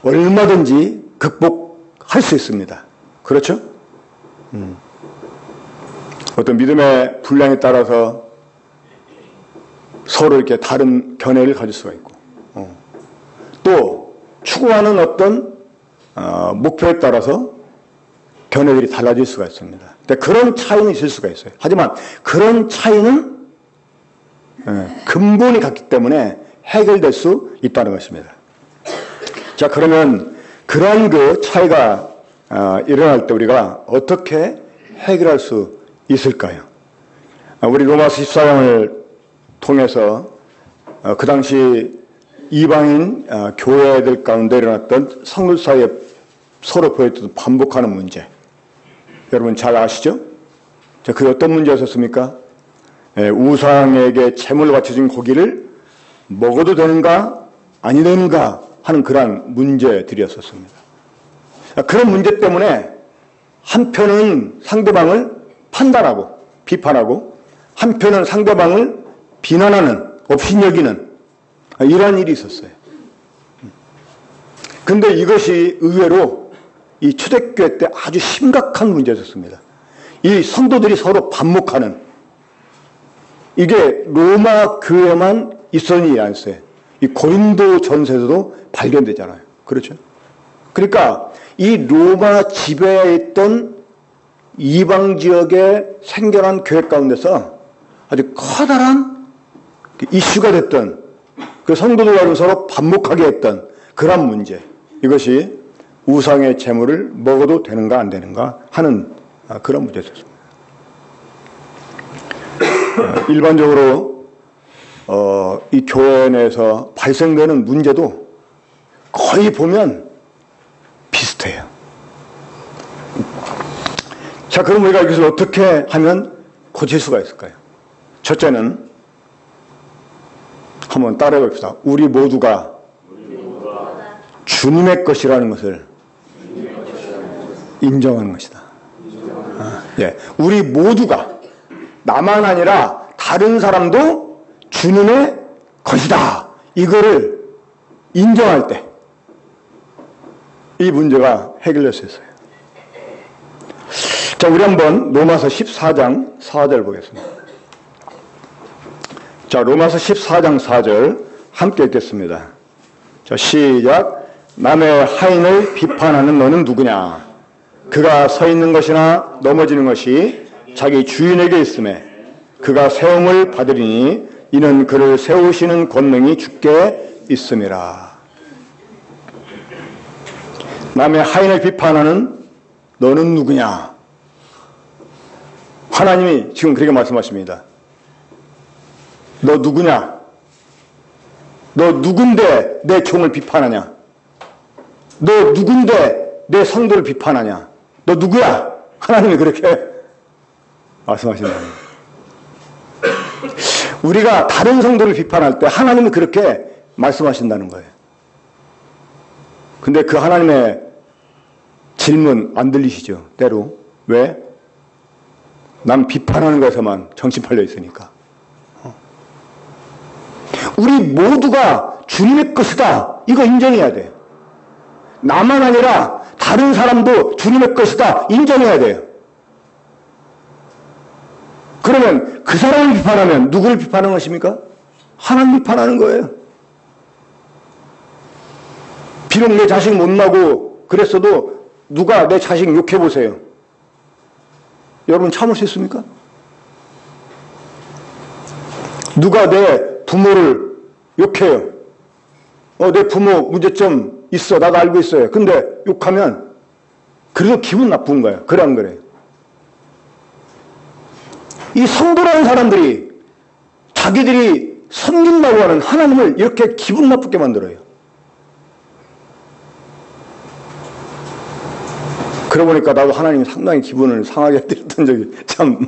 얼마든지 극복할 수 있습니다. 그렇죠? 어떤 믿음의 분량에 따라서 서로 이렇게 다른 견해를 가질 수가 있고, 또 추구하는 어떤 목표에 따라서 견해들이 달라질 수가 있습니다. 근데 그런 차이는 있을 수가 있어요. 하지만 그런 차이는 근본이 같기 때문에 해결될 수 있다는 것입니다. 자, 그러면 그러한 그 차이가 일어날 때 우리가 어떻게 해결할 수 있을까요? 우리 로마서 14장을 통해서 그 당시 이방인 교회들 가운데 일어났던 성도 사이에 서로 보였던 반복하는 문제, 여러분 잘 아시죠? 자, 그게 어떤 문제였었습니까? 우상에게 제물로 바쳐진 고기를 먹어도 되는가 아니 되는가 하는 그러한 문제들이었었습니다. 그런 문제 때문에 한편은 상대방을 판단하고 비판하고 한편은 상대방을 비난하는 업신여기는 이러한 일이 있었어요. 근데 이것이 의외로 이 초대교회 때 아주 심각한 문제였습니다. 이 성도들이 서로 반목하는, 이게 로마 교회만 있었는 일이 아니었어요. 이 고린도 전서에서도 발견되잖아요. 그렇죠? 그러니까 이 로마 지배에 있던 이방 지역에 생겨난 교회 가운데서 아주 커다란 이슈가 됐던, 그 성도들과 서로 반목하게 했던 그런 문제, 이것이 우상의 제물을 먹어도 되는가 안 되는가 하는 그런 문제였습니다. 일반적으로 이 교회 내에서 발생되는 문제도 거의 보면 비슷해요. 자, 그럼 우리가 여기서 어떻게 하면 고칠 수가 있을까요? 첫째는 한번 따라해 봅시다. 우리 모두가 주님의 것이라는 것을 인정하는 것이다. 예. 우리 모두가, 나만 아니라 다른 사람도 주님의 것이다. 이거를 인정할 때 이 문제가 해결될 수 있어요. 자, 우리 한번 로마서 14장 4절 보겠습니다. 자, 로마서 14장 4절 함께 읽겠습니다. 자, 시작. 남의 하인을 비판하는 너는 누구냐? 그가 서 있는 것이나 넘어지는 것이 자기 주인에게 있음에 그가 세움을 받으리니 이는 그를 세우시는 권능이 주께 있음이라. 남의 하인을 비판하는 너는 누구냐? 하나님이 지금 그렇게 말씀하십니다. 너 누구냐? 너 누군데 내 종을 비판하냐? 너 누군데 내 성도를 비판하냐? 너 누구야? 하나님이 그렇게 말씀하신다. 우리가 다른 성도를 비판할 때 하나님이 그렇게 말씀하신다는 거예요. 근데 그 하나님의 질문 안 들리시죠? 때로. 왜? 남 비판하는 것에만 정신 팔려 있으니까. 우리 모두가 주님의 것이다. 이거 인정해야 돼. 나만 아니라 다른 사람도 주님의 것이다. 인정해야 돼요. 그러면 그 사람을 비판하면 누구를 비판하는 것입니까? 하나님 비판하는 거예요. 비록 내 자식 못나고 그랬어도 누가 내 자식 욕해보세요. 여러분 참을 수 있습니까? 누가 내 부모를 욕해요. 내 부모 문제점 있어. 나도 알고 있어요. 근데 욕하면 그래도 기분 나쁜 거야. 그래 안 그래? 이 성도라는 사람들이 자기들이 섬긴다고 하는 하나님을 이렇게 기분 나쁘게 만들어요. 그러고 보니까 나도 하나님이 상당히 기분을 상하게 했던 적이 참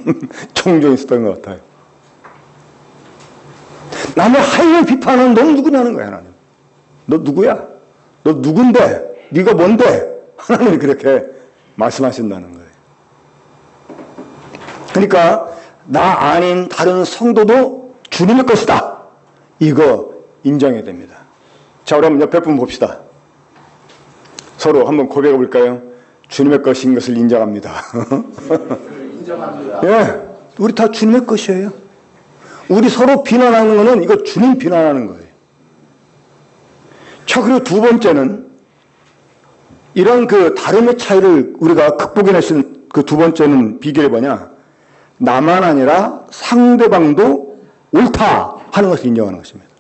종종 있었던 것 같아요. 남의 하인을 비판하는 넌 누구냐는 거야, 하나님. 너 누구야? 너 누군데? 네가 뭔데? 하나님이 그렇게 말씀하신다는 거예요. 그러니까 나 아닌 다른 성도도 주님의 것이다. 이거 인정해야 됩니다. 자, 그럼 옆에 분 봅시다. 서로 한번 고백해 볼까요? 주님의 것인 것을 인정합니다. 인정합니다. 예, 우리 다 주님의 것이에요. 우리 서로 비난하는 거는 이거 주님 비난하는 거예요. 자, 그리고 두 번째는 이런 그 다름의 차이를 우리가 극복해낼 수 있는 그 두 번째는 비결이 뭐냐? 나만 아니라 상대방도 옳다 하는 것을 인정하는 것입니다.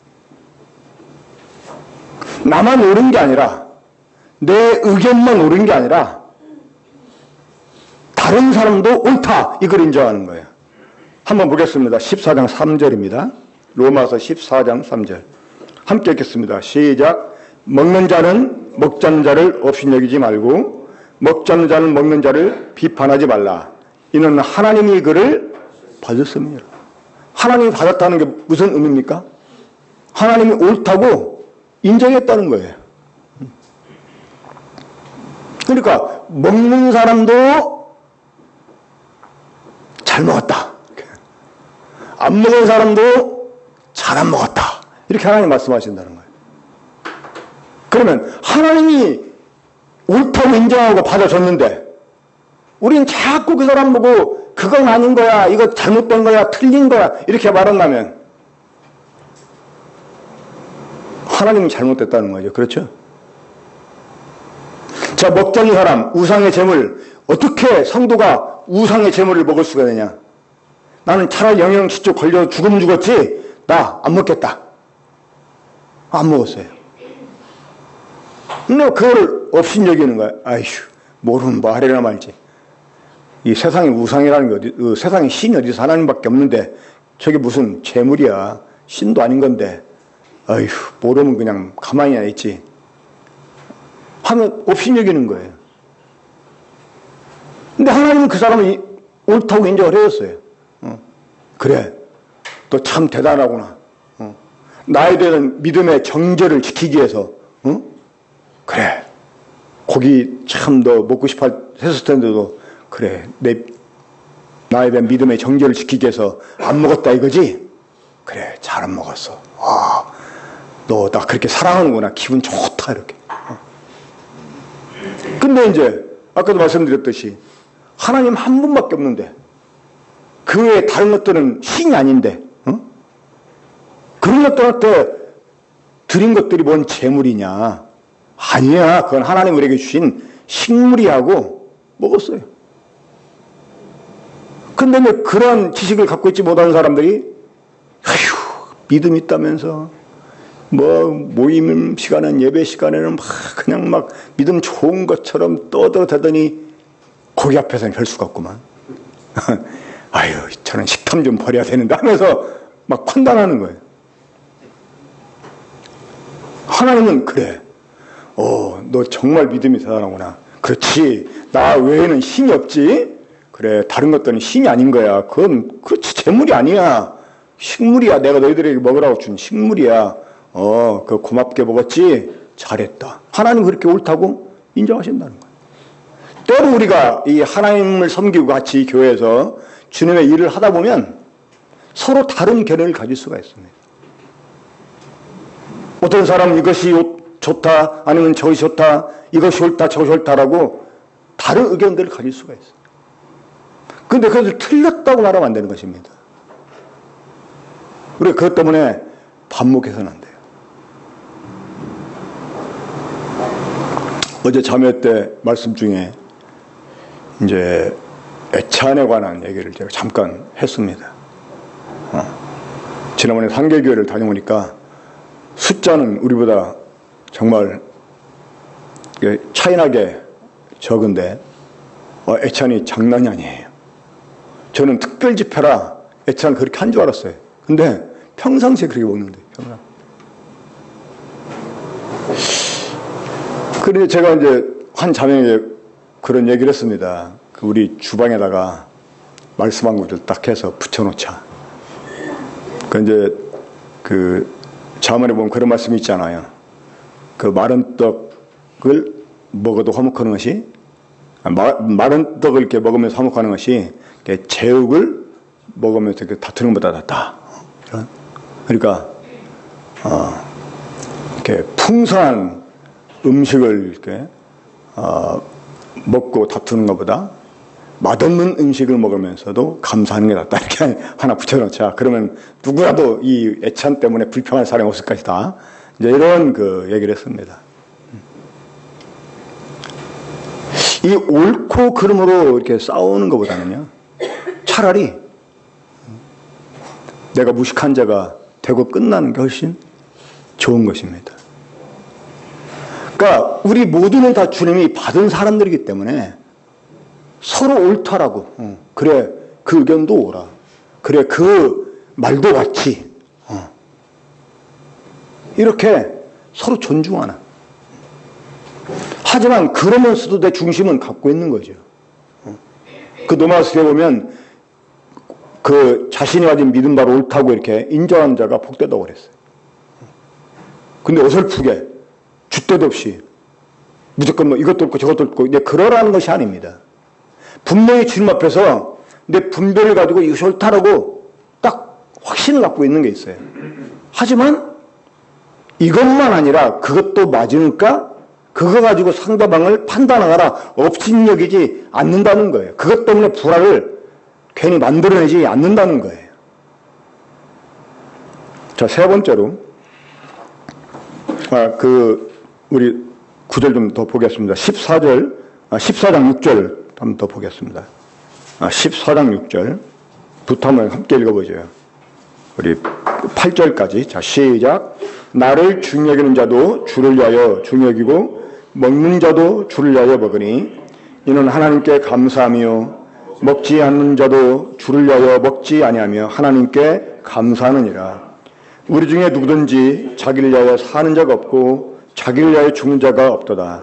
나만 옳은 게 아니라 내 의견만 옳은 게 아니라 다른 사람도 옳다 이걸 인정하는 거예요. 한번 보겠습니다. 14장 3절입니다. 로마서 14장 3절 함께 읽겠습니다. 시작. 먹는 자는 먹지 않는 자를 업신여기지 말고 먹지 않는 자는 먹는 자를 비판하지 말라. 이는 하나님이 그를 받았습니다. 하나님이 받았다는 게 무슨 의미입니까? 하나님이 옳다고 인정했다는 거예요. 그러니까 먹는 사람도 잘 먹었다. 안 먹은 사람도 잘 안 먹었다. 이렇게 하나님 말씀하신다는 거예요. 그러면 하나님이 옳다고 인정하고 받아줬는데 우린 자꾸 그 사람 보고 그건 아닌 거야, 이거 잘못된 거야, 틀린 거야 이렇게 말한다면 하나님이 잘못됐다는 거죠. 그렇죠? 자, 먹자는 사람, 우상의 재물, 어떻게 성도가 우상의 재물을 먹을 수가 되냐? 나는 차라리 영양실조 걸려 죽으면 죽었지 나 안 먹겠다. 안 먹었어요. 근데 그걸 업신여기는 거야. 아이휴, 모르면 뭐 하려나 말지. 이 세상에 우상이라는 게 세상에 신이 어디서 하나님밖에 없는데 저게 무슨 재물이야. 신도 아닌 건데 아이휴, 모르면 그냥 가만히 있지 하면 업신여기는 거예요. 근데 하나님은 그 사람이 옳다고 인정을 해줬어요. 그래, 너 참 대단하구나. 나에 대한 믿음의 정죄를 지키기 위해서, 그래, 고기 참 너 먹고 싶어 했을 텐데도, 그래, 나에 대한 믿음의 정죄를 지키기 위해서 안 먹었다 이거지? 그래, 잘 안 먹었어. 너 나 그렇게 사랑하는구나. 기분 좋다, 이렇게. 근데 이제, 아까도 말씀드렸듯이, 하나님 한 분밖에 없는데, 그 외에 다른 것들은 신이 아닌데, 그런 것들한테 드린 것들이 뭔 재물이냐? 아니야. 그건 하나님 우리에게 주신 식물이하고 먹었어요. 근데 이제 그런 지식을 갖고 있지 못하는 사람들이, 아휴, 믿음 있다면서, 모임 시간은, 예배 시간에는 그냥 믿음 좋은 것처럼 떠들어대더니 거기 앞에서는 별 수가 없구만. 아유, 저는 식탐 좀 버려야 되는데 하면서 막 판단하는 거예요. 하나님은 그래. 너 정말 믿음이 대단하구나. 그렇지. 나 외에는 신이 없지? 그래, 다른 것들은 신이 아닌 거야. 그건, 그렇지. 재물이 아니야. 식물이야. 내가 너희들에게 먹으라고 준 식물이야. 그 고맙게 먹었지? 잘했다. 하나님 그렇게 옳다고 인정하신다는 거예요. 때로 우리가 이 하나님을 섬기고 같이 교회에서 주님의 일을 하다 보면 서로 다른 견해를 가질 수가 있습니다. 어떤 사람은 이것이 좋다, 아니면 저것이 좋다, 이것이 옳다, 저것이 옳다라고 다른 의견들을 가질 수가 있어요. 그런데 그것을 틀렸다고 말하면 안 되는 것입니다. 우리가 그것 때문에 반목해서는 안 돼요. 어제 자매 때 말씀 중에 이제 애찬에 관한 얘기를 제가 잠깐 했습니다. 지난번에 상계교회를 다녀오니까 숫자는 우리보다 정말 차이나게 적은데 애찬이 장난이 아니에요. 저는 특별 집회라 애찬 그렇게 한 줄 알았어요. 근데 평상시에 그렇게 먹는데. 그런데 제가 이제 한 자매에게 그런 얘기를 했습니다. 우리 주방에다가 말씀한 것을 딱 해서 붙여놓자. 이제 자문에 보면 그런 말씀이 있잖아요. 그 마른 떡을 먹어도 화목하는 것이, 마른 떡을 이렇게 먹으면서 화목하는 것이 제육을 먹으면서 이렇게 다투는 것보다 낫다. 그러니까 이렇게 풍성한 음식을 이렇게 먹고 다투는 것보다 맛없는 음식을 먹으면서도 감사하는 게 낫다. 이렇게 하나 붙여놓자. 그러면 누구라도 이 애찬 때문에 불평할 사람이 없을 것이다. 이제 이런 얘기를 했습니다. 이 옳고 그름으로 이렇게 싸우는 것보다는요, 차라리 내가 무식한 자가 되고 끝나는 게 훨씬 좋은 것입니다. 그러니까 우리 모두는 다 주님이 받은 사람들이기 때문에 서로 옳다라고, 그래 그 의견도 옳아, 그래 그 말도 맞지, 이렇게 서로 존중하는. 하지만 그러면서도 내 중심은 갖고 있는 거죠. 그 노마스에 보면 그 자신이 가진 믿음 바로 옳다고 이렇게 인정한 자가 복되다고 그랬어요. 근데 어설프게 줏대도 없이 무조건 이것도 없고 저것도 없고 이제 그러라는 것이 아닙니다. 분명히 주님 앞에서 내 분별을 가지고 이것이 옳다라고 딱 확신을 갖고 있는 게 있어요. 하지만 이것만 아니라 그것도 맞으니까 그거 가지고 상대방을 판단하거나 업신여기지 않는다는 거예요. 그것 때문에 불화를 괜히 만들어내지 않는다는 거예요. 자, 세 번째로 우리 9절 좀 더 보겠습니다. 14장 6절 한번 더 보겠습니다. 14장 6절부터 한번 함께 읽어보죠. 우리 8절까지. 자, 시작. 나를 중여기는 자도 주를 위하여 중여기고 먹는 자도 주를 위하여 먹으니 이는 하나님께 감사하며 먹지 않는 자도 주를 위하여 먹지 아니하며 하나님께 감사하느니라. 우리 중에 누구든지 자기를 위하여 사는 자가 없고 자기를 위하여 죽는 자가 없도다.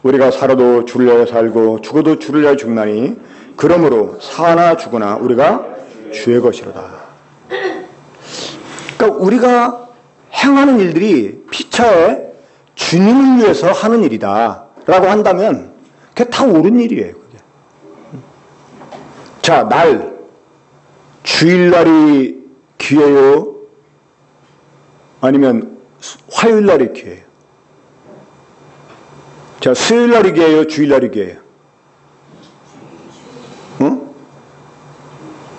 우리가 살아도 주를 위하여 살고 죽어도 주를 위하여 죽나니 그러므로 사나 죽으나 우리가 주의 것이로다. 그러니까 우리가 행하는 일들이 피차에 주님을 위해서 하는 일이다 라고 한다면 그게 다 옳은 일이에요. 그게. 자, 주일날이 귀해요? 아니면 화요일날이 귀해요? 자, 수요일날이 귀해요? 주일날이 귀해요?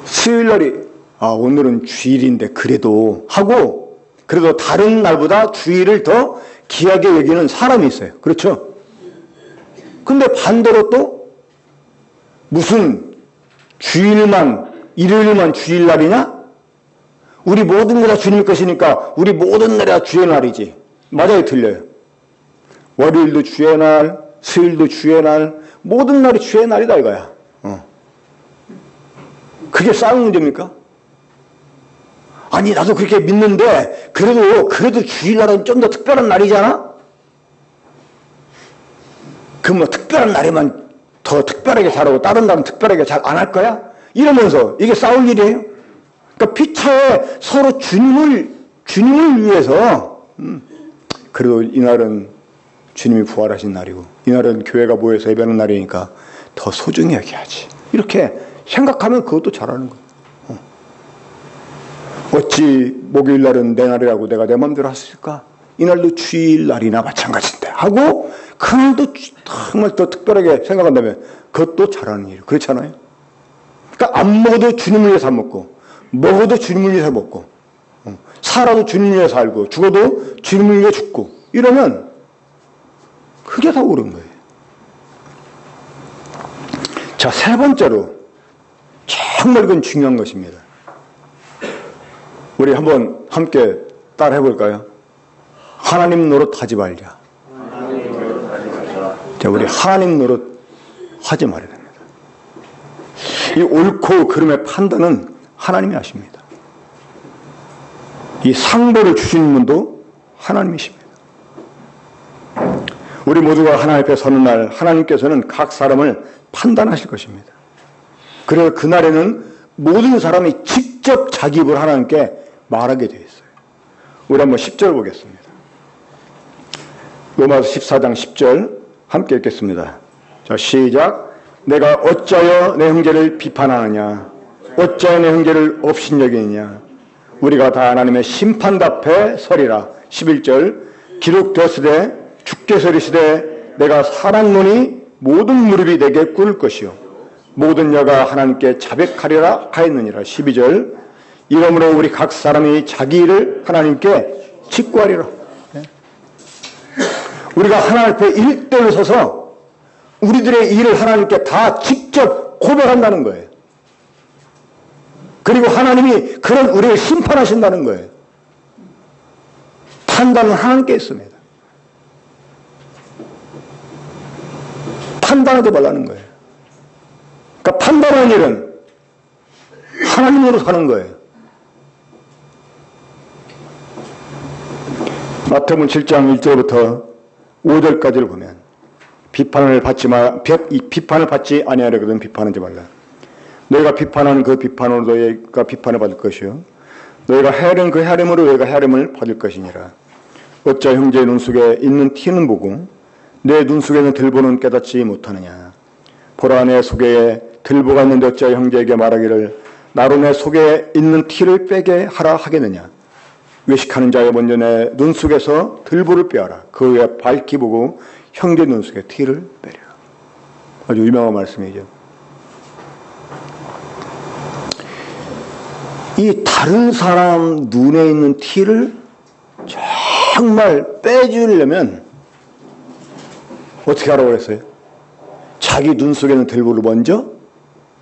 수요일날이 오늘은 주일인데 그래도 하고 그래도 다른 날보다 주일을 더 귀하게 여기는 사람이 있어요. 그렇죠? 근데 반대로 또 무슨 일요일만 주일날이냐? 우리 모든 게 다 주님 것이니까 우리 모든 날이 다 주의 날이지. 맞아요, 틀려요? 월요일도 주의 날, 수요일도 주의 날, 모든 날이 주의 날이다 이거야. 그게 싸운 문제입니까? 아니, 나도 그렇게 믿는데 그래도 주일날은 좀 더 특별한 날이잖아? 그럼 뭐 특별한 날에만 더 특별하게 잘하고 다른 날은 특별하게 잘 안 할 거야? 이러면서 이게 싸울 일이에요? 그러니까 피차에 서로 주님을 위해서 그래도 이날은 주님이 부활하신 날이고 이날은 교회가 모여서 예배하는 날이니까 더 소중히 여겨야지. 이렇게 생각하면 그것도 잘하는 거예요. 어찌 목요일날은 내 날이라고 내가 내 마음대로 할 수 있을까? 이날도 주일날이나 마찬가지인데 하고 그날도 정말 더 특별하게 생각한다면 그것도 잘하는 일이에요. 그렇잖아요? 그러니까 안 먹어도 주님을 위해서 안 먹고 먹어도 주님을 위해서 먹고 살아도 주님을 위해서 살고 죽어도 주님을 위해 죽고 이러면 그게 다 옳은 거예요. 자, 세 번째로 정말 이건 중요한 것입니다. 우리 한번 함께 따라 해볼까요? 하나님 노릇하지 말자. 자, 우리 하나님 노릇 하지 말아야 됩니다. 이 옳고 그름의 판단은 하나님이 하십니다. 이 상보를 주신 분도 하나님이십니다. 우리 모두가 하나님 앞에 서는 날 하나님께서는 각 사람을 판단하실 것입니다. 그래서 그날에는 모든 사람이 직접 자기 입으로 하나님께 말하게 되어 있어요. 우리 한번 10절 보겠습니다. 로마서 14장 10절 함께 읽겠습니다. 자, 시작. 내가 어찌하여 내 형제를 비판하느냐? 어찌하여 내 형제를 업신여기느냐? 우리가 다 하나님의 심판대 앞에 서리라. 11절. 기록되었으되 주께서 이르시되 내가 사랑노니 모든 무릎이 내게 꿇을 것이요 모든 여가 하나님께 자백하리라 하였느니라. 12절. 이러므로 우리 각 사람이 자기 일을 하나님께 직구하리라. 우리가 하나님 앞에 일대로 서서 우리들의 일을 하나님께 다 직접 고백한다는 거예요. 그리고 하나님이 그런 우리를 심판하신다는 거예요. 판단은 하나님께 있습니다. 판단하지 말라는 거예요. 그러니까 판단하는 일은 하나님으로 사는 거예요. 마태복음 7장 1절부터 5절까지를 보면 비판을 받지 아니하려거든 비판하지 말라. 너희가 비판하는 그 비판으로 너희가 비판을 받을 것이요 너희가 헤아린 그 헤아림으로 너희가 헤아림을 받을 것이니라. 어찌 형제의 눈 속에 있는 티는 보고 내 눈 속에 있는 들보는 깨닫지 못하느냐. 보라 내 속에 들보가 있는데 어찌 형제에게 말하기를 나로 내 속에 있는 티를 빼게 하라 하겠느냐. 외식하는 자여 먼저 내 눈 속에서 들보를 빼어라. 그 후에 밝히 보고 형제 눈 속에 티를 빼라. 아주 유명한 말씀이죠. 이 다른 사람 눈에 있는 티를 정말 빼주려면 어떻게 하라고 그랬어요? 자기 눈 속에 있는 들보를 먼저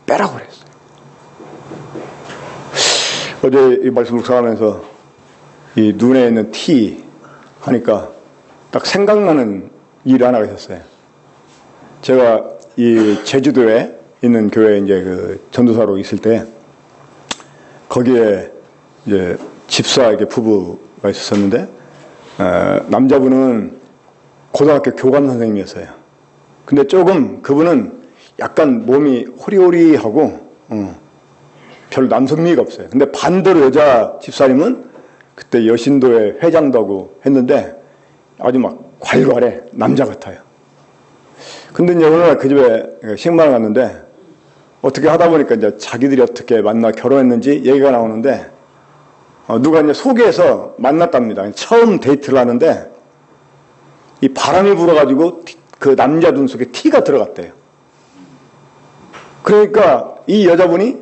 빼라고 그랬어요. 어제 이 말씀 묵상하면서 이 눈에 있는 티 하니까 딱 생각나는 일 하나가 있었어요. 제가 이 제주도에 있는 교회에 이제 그 전도사로 있을 때 거기에 이제 집사 이렇게 부부가 있었는데 남자분은 고등학교 교감 선생님이었어요. 근데 조금 그분은 약간 몸이 호리호리하고 별 남성미가 없어요. 근데 반대로 여자 집사님은 그때 여신도의 회장도 하고 했는데 아주 막 괄괄해 남자 같아요. 근데 이제 어느 날 그 집에 식만을 갔는데 어떻게 하다 보니까 이제 자기들이 어떻게 만나 결혼했는지 얘기가 나오는데 누가 이제 소개해서 만났답니다. 처음 데이트를 하는데 이 바람이 불어가지고 그 남자 눈 속에 티가 들어갔대요. 그러니까 이 여자분이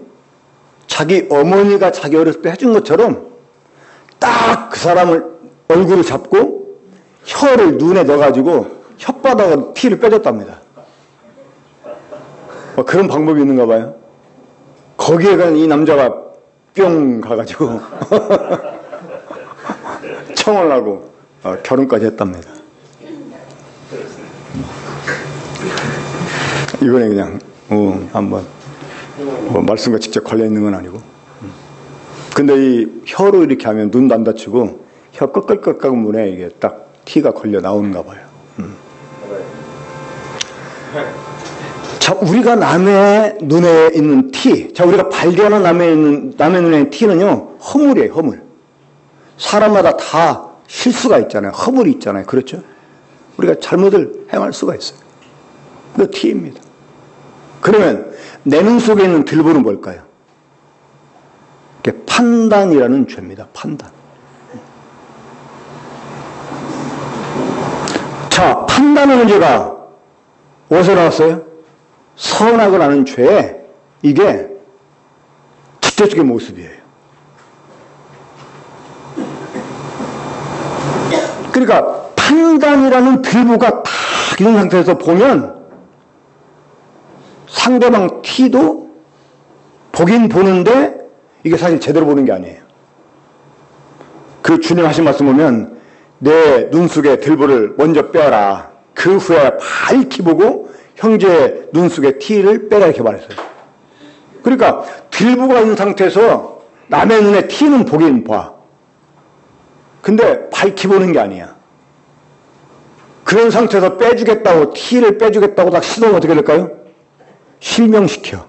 자기 어머니가 자기 어렸을 때 해준 것처럼 딱 그 사람을 얼굴을 잡고 혀를 눈에 넣어가지고 혓바닥으로 티를 빼줬답니다. 그런 방법이 있는가 봐요. 거기에 그냥 이 남자가 뿅 가가지고 청혼을 하고 결혼까지 했답니다. 이번에 그냥 한번 뭐 말씀과 직접 걸려있는 건 아니고 근데 이 혀로 이렇게 하면 눈도 안 다치고 혀 끄끌끄끌 문에 이게 딱 티가 걸려 나오는가 봐요. 자, 우리가 남의 눈에 있는 티, 자, 우리가 발견한 남의 눈에 있는 티는요, 허물이에요, 허물. 사람마다 다 실수가 있잖아요. 허물이 있잖아요. 그렇죠? 우리가 잘못을 행할 수가 있어요. 그 티입니다. 그러면 내 눈 속에 있는 들보는 뭘까요? 이게 판단이라는 죄입니다. 판단. 자, 판단하는 죄가 어디서 나왔어요? 선악을 하는 죄에 이게 직접적인 모습이에요. 그러니까 판단이라는 들보가 딱 있는 상태에서 보면 상대방 티도 보긴 보는데 이게 사실 제대로 보는 게 아니에요. 그 주님 하신 말씀 보면 내 눈 속에 들보를 먼저 빼라. 그 후에 밝히 보고 형제의 눈 속에 티를 빼라 이렇게 말했어요. 그러니까 들보가 있는 상태에서 남의 눈에 티는 보긴 봐. 근데 밝히 보는 게 아니야. 그런 상태에서 빼주겠다고 티를 빼주겠다고 딱 시도하면 어떻게 될까요? 실명시켜.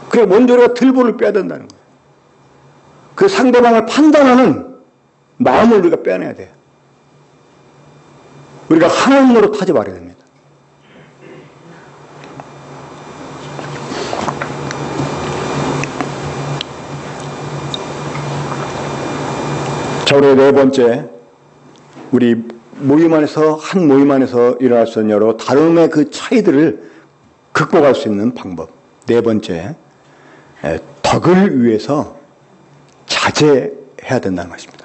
그래 먼저 우리가 들보를 빼야 된다는 거예요. 그 상대방을 판단하는 마음을 우리가 빼내야 돼요. 우리가 하나님 노릇 하지 말아야 됩니다. 자, 우리 네 번째, 우리 모임 안에서, 한 모임 안에서 일어날 수 있는 여러 다름의 그 차이들을 극복할 수 있는 방법. 네 번째, 덕을 위해서 자제해야 된다는 것입니다.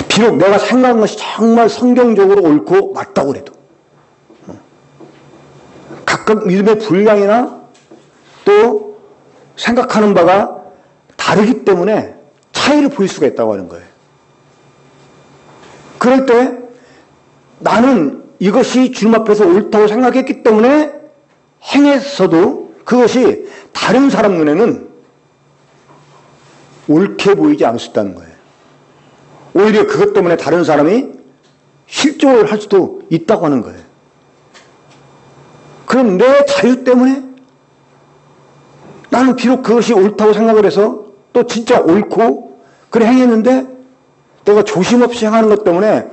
비록 내가 생각한 것이 정말 성경적으로 옳고 맞다고 해도 각각 믿음의 분량이나 또 생각하는 바가 다르기 때문에 차이를 보일 수가 있다고 하는 거예요. 그럴 때 나는 이것이 주님 앞에서 옳다고 생각했기 때문에 행했어도 그것이 다른 사람 눈에는 옳게 보이지 않을 수 있다는 거예요. 오히려 그것 때문에 다른 사람이 실족을 할 수도 있다고 하는 거예요. 그럼 내 자유 때문에 나는 비록 그것이 옳다고 생각을 해서 또 진짜 옳고 그래 행했는데 내가 조심 없이 행하는 것 때문에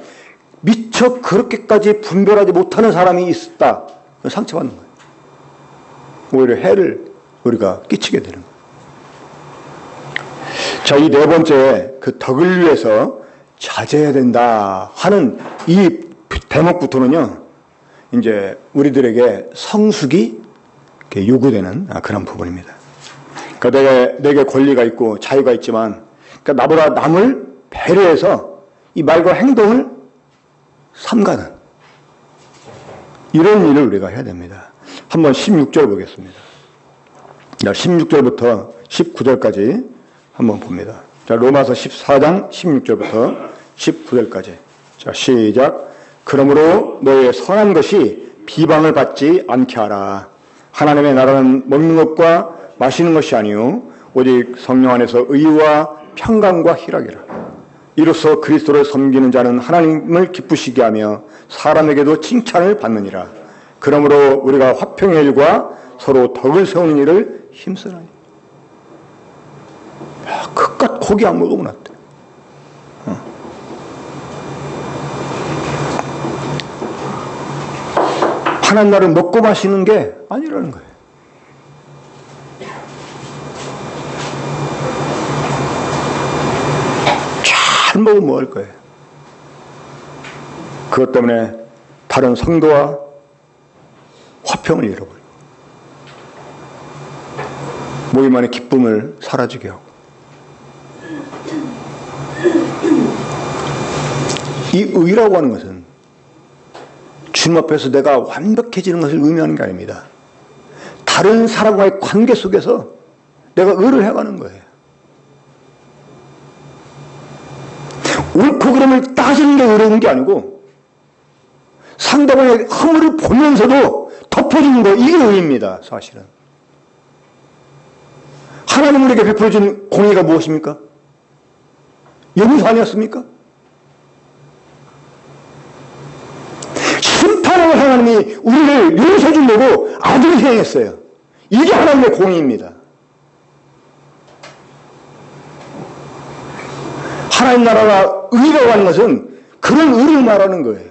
미처 그렇게까지 분별하지 못하는 사람이 있었다. 상처받는 거예요. 오히려 해를 우리가 끼치게 되는 거예요. 자, 이 네 번째, 그 덕을 위해서 자제해야 된다 하는 이 대목부터는요, 이제 우리들에게 성숙이 요구되는 그런 부분입니다. 그러니까 내게 권리가 있고 자유가 있지만, 그러니까 나보다 남을 배려해서 이 말과 행동을 삼가는 이런 일을 우리가 해야 됩니다. 한번 16절 보겠습니다. 16절부터 19절까지 한번 봅니다. 자, 로마서 14장 16절부터 19절까지. 자, 시작. 그러므로 너의 선한 것이 비방을 받지 않게 하라. 하나님의 나라는 먹는 것과 마시는 것이 아니요 오직 성령 안에서 의와 평강과 희락이라. 이로써 그리스도를 섬기는 자는 하나님을 기쁘시게 하며 사람에게도 칭찬을 받느니라. 그러므로 우리가 화평의 일과 서로 덕을 세우는 일을 힘쓰나니. 그깟 고기 안 먹으면 어때? 하나님 나라를 먹고 마시는 게 아니라는 거예요. 잘 먹으면 뭐 할 거예요? 그것 때문에 다른 성도와 화평을 잃어버리고 모임 안의 기쁨을 사라지게 하고 이 의라고 하는 것은 주님 앞에서 내가 완벽해지는 것을 의미하는 게 아닙니다. 다른 사람과의 관계 속에서 내가 의를 해가는 거예요. 옳고 그름을 따지는 게 어려운 게 아니고 상대방의 허물을 보면서도 덮어주는 거, 이게 의입니다. 사실은 하나님 우리에게 베풀어준 공의가 무엇입니까? 용서 아니었습니까? 심판하는 하나님이 우리를 용서 주려고 아들을 희생했어요. 이게 하나님의 공의입니다. 하나님 나라가 의라고 하는 것은 그런 의를 말하는 거예요.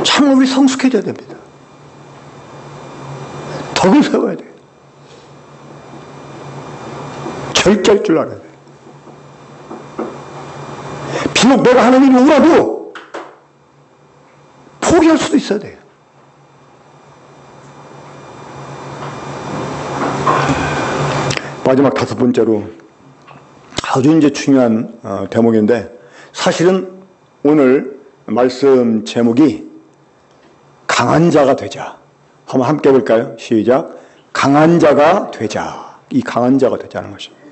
참 우리 성숙해져야 됩니다. 덕을 세워야 돼요. 절제할 줄 알아야 돼요. 비록 내가 하는 일이 우라도 포기할 수도 있어야 돼요. 마지막 다섯 번째로 아주 이제 중요한 대목인데 사실은 오늘 말씀 제목이 강한 자가 되자. 한번 함께 해볼까요? 시작. 강한 자가 되자. 이 강한 자가 되자는 것입니다.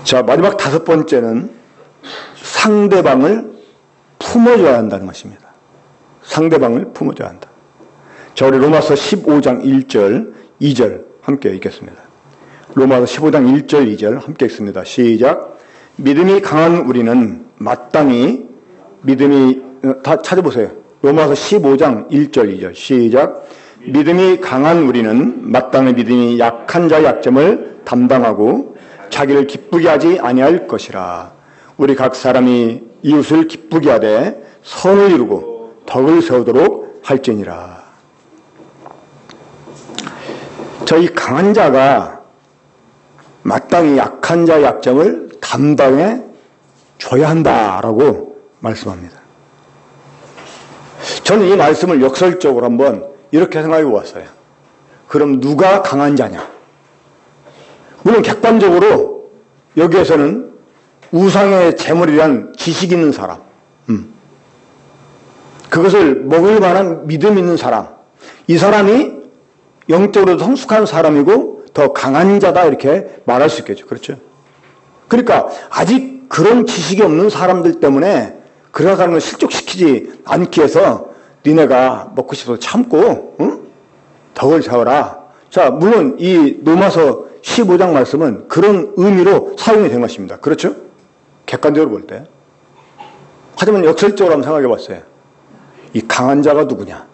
자, 마지막 다섯 번째는 상대방을 품어줘야 한다는 것입니다. 상대방을 품어줘야 한다. 자, 우리 로마서 15장 1절, 2절 함께 읽겠습니다. 로마서 15장 1절, 2절 함께 읽습니다. 시작. 믿음이 강한 우리는 마땅히 다 찾아보세요. 로마서 15장 1절, 2절 시작. 믿음이 강한 우리는 마땅히 믿음이 약한 자의 약점을 담당하고 자기를 기쁘게 하지 아니할 것이라. 우리 각 사람이 이웃을 기쁘게 하되 선을 이루고 덕을 세우도록 할지니라. 이 강한 자가 마땅히 약한 자의 약점을 담당해 줘야 한다라고 말씀합니다. 저는 이 말씀을 역설적으로 한번 이렇게 생각해 보았어요. 그럼 누가 강한 자냐? 물론 객관적으로 여기에서는 우상의 제물에 대한 지식 있는 사람, 그것을 먹을 만한 믿음 있는 사람, 이 사람이 영적으로 성숙한 사람이고 더 강한 자다 이렇게 말할 수 있겠죠. 그렇죠? 그러니까 아직 그런 지식이 없는 사람들 때문에 그런 사람을 실족시키지 않기 위해서 니네가 먹고 싶어서 참고 덕을 세워라. 자, 물론 이 로마서 15장 말씀은 그런 의미로 사용이 된 것입니다. 그렇죠? 객관적으로 볼 때. 하지만 역설적으로 한번 생각해 봤어요. 이 강한 자가 누구냐?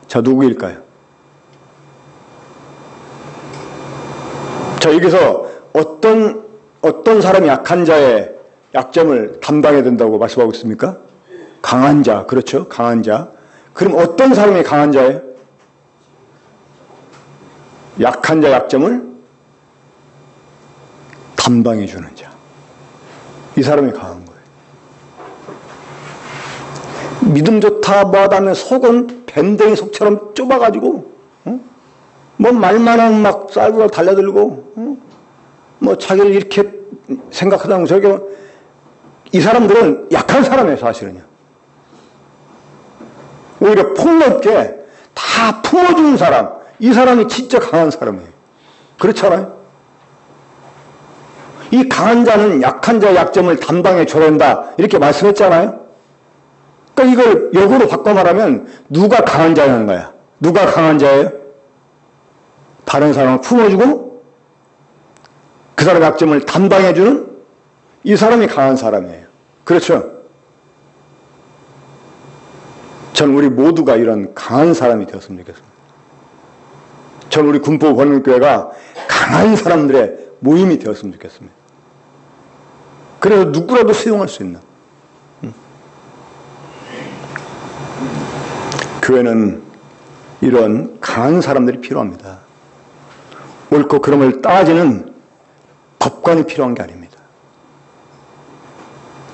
자, 누구일까요? 자, 여기서 어떤 사람이 약한 자의 약점을 담당해야 된다고 말씀하고 있습니까? 강한 자, 그렇죠? 강한 자. 그럼 어떤 사람이 강한 자예요? 약한 자 약점을 담당해 주는 자. 이 사람이 강한 거예요. 믿음 좋다 뭐하다면 속은 밴댕이 속처럼 좁아가지고 뭐 말만 하면 막 쌀고 달려들고 뭐 자기를 이렇게 생각하다 보면 저게 이 사람들은 약한 사람이에요. 사실은요. 오히려 폭넓게 다 품어주는 사람, 이 사람이 진짜 강한 사람이에요. 그렇잖아요? 이 강한 자는 약한 자의 약점을 담당해 줘야 한다 이렇게 말씀했잖아요. 그러니까 이걸 역으로 바꿔 말하면 누가 강한 자라는 거야? 누가 강한 자예요? 다른 사람을 품어주고 그 사람의 약점을 담당해주는 이 사람이 강한 사람이에요. 그렇죠? 전 우리 모두가 이런 강한 사람이 되었으면 좋겠습니다. 전 우리 군포 권능교회가 강한 사람들의 모임이 되었으면 좋겠습니다. 그래서 누구라도 수용할 수 있는. 교회는 이런 강한 사람들이 필요합니다. 옳고 그름을 따지는 법관이 필요한 게 아닙니다.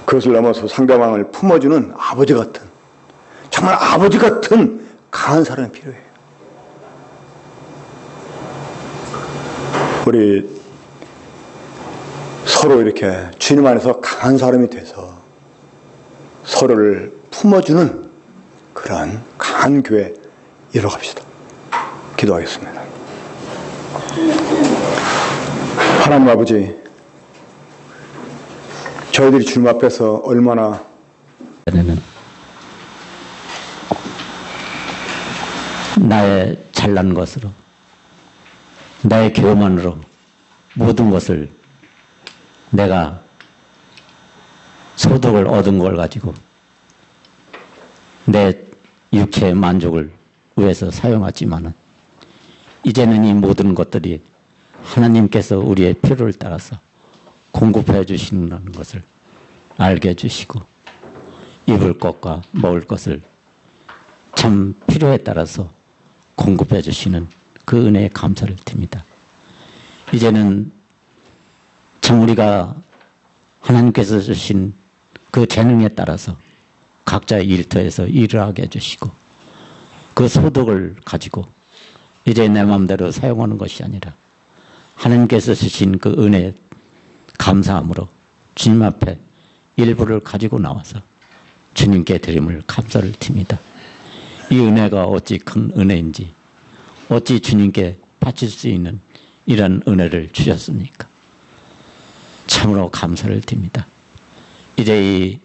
그것을 넘어서 상대방을 품어주는 아버지 같은, 정말 아버지 같은 강한 사람이 필요해요. 우리 서로 이렇게 주님 안에서 강한 사람이 돼서 서로를 품어주는 그런 강한 교회 이뤄갑시다. 기도하겠습니다. 하나님 아버지, 저희들이 주님 앞에서 얼마나 나의 잘난 것으로, 나의 교만으로 모든 것을 내가 소득을 얻은 걸 가지고 내 육체의 만족을 위해서 사용하지만은 이제는 이 모든 것들이 하나님께서 우리의 필요를 따라서 공급해 주시는 것을 알게 해주시고 입을 것과 먹을 것을 참 필요에 따라서 공급해 주시는 그 은혜에 감사를 드립니다. 이제는 참 우리가 하나님께서 주신 그 재능에 따라서 각자의 일터에서 일을 하게 해주시고 그 소득을 가지고 이제 내 마음대로 사용하는 것이 아니라 하나님께서 주신 그 은혜에 감사함으로 주님 앞에 일부를 가지고 나와서 주님께 드림을 감사를 드립니다. 이 은혜가 어찌 큰 은혜인지, 어찌 주님께 바칠 수 있는 이런 은혜를 주셨습니까? 참으로 감사를 드립니다. 이제 이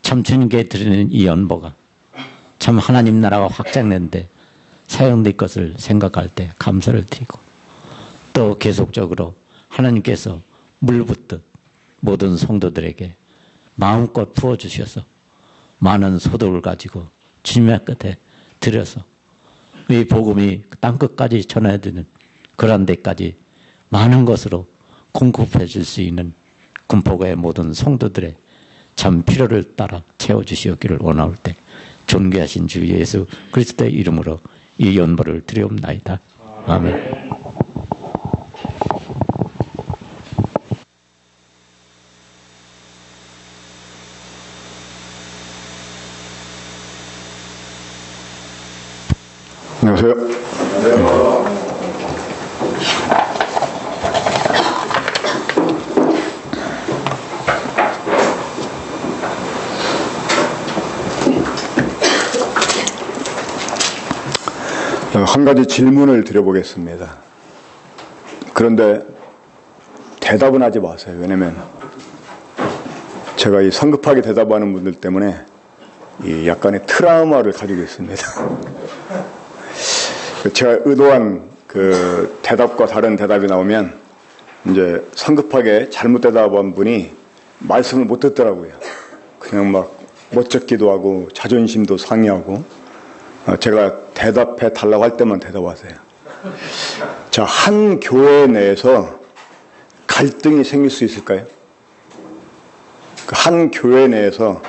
참 주님께 드리는 이 연보가 참 하나님 나라가 확장되는데 사용될 것을 생각할 때 감사를 드리고, 또 계속적으로 하나님께서 물 붓듯 모든 성도들에게 마음껏 부어주셔서 많은 소득을 가지고 주님의 끝에 들여서 이 복음이 땅끝까지 전해야 되는 그런 데까지 많은 것으로 공급해 줄 수 있는 군포교의 모든 성도들의 참 필요를 따라 채워주시옵기를 원하올 때 존귀하신 주 예수 그리스도의 이름으로 이 연보를 드리옵나이다. 아멘. 안녕하세요. 한 가지 질문을 드려보겠습니다. 그런데 대답은 하지 마세요. 왜냐면 제가 이 성급하게 대답하는 분들 때문에 이 약간의 트라우마를 가지고 있습니다. 제가 의도한 그 대답과 다른 대답이 나오면 이제 성급하게 잘못 대답한 분이 말씀을 못 듣더라고요. 그냥 막 멋쩍기도 하고 자존심도 상해하고 제가 대답해 달라고 할 때만 대답하세요. 자, 한 교회 내에서 갈등이 생길 수 있을까요? 한 교회 내에서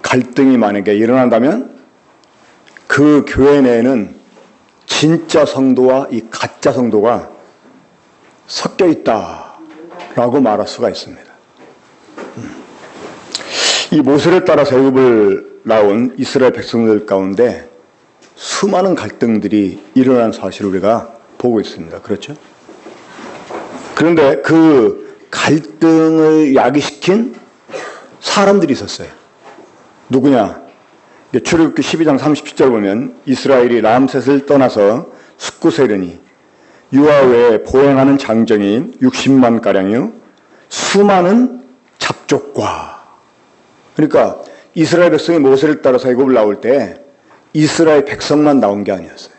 갈등이 만약에 일어난다면 그 교회 내에는 진짜 성도와 이 가짜 성도가 섞여 있다라고 말할 수가 있습니다. 이 모세를 따라 애굽을 나온 이스라엘 백성들 가운데 수많은 갈등들이 일어난 사실을 우리가 보고 있습니다. 그렇죠? 그런데 그 갈등을 야기시킨 사람들이 있었어요. 누구냐? 출애굽기 12장 37절 보면 이스라엘이 람셋을 떠나서 숫곳에 이르니 유아 외에 보행하는 장정이 60만 가량이요 수많은 잡족과. 그러니까 이스라엘 백성이 모세를 따라서 애굽을 나올 때 이스라엘 백성만 나온 게 아니었어요.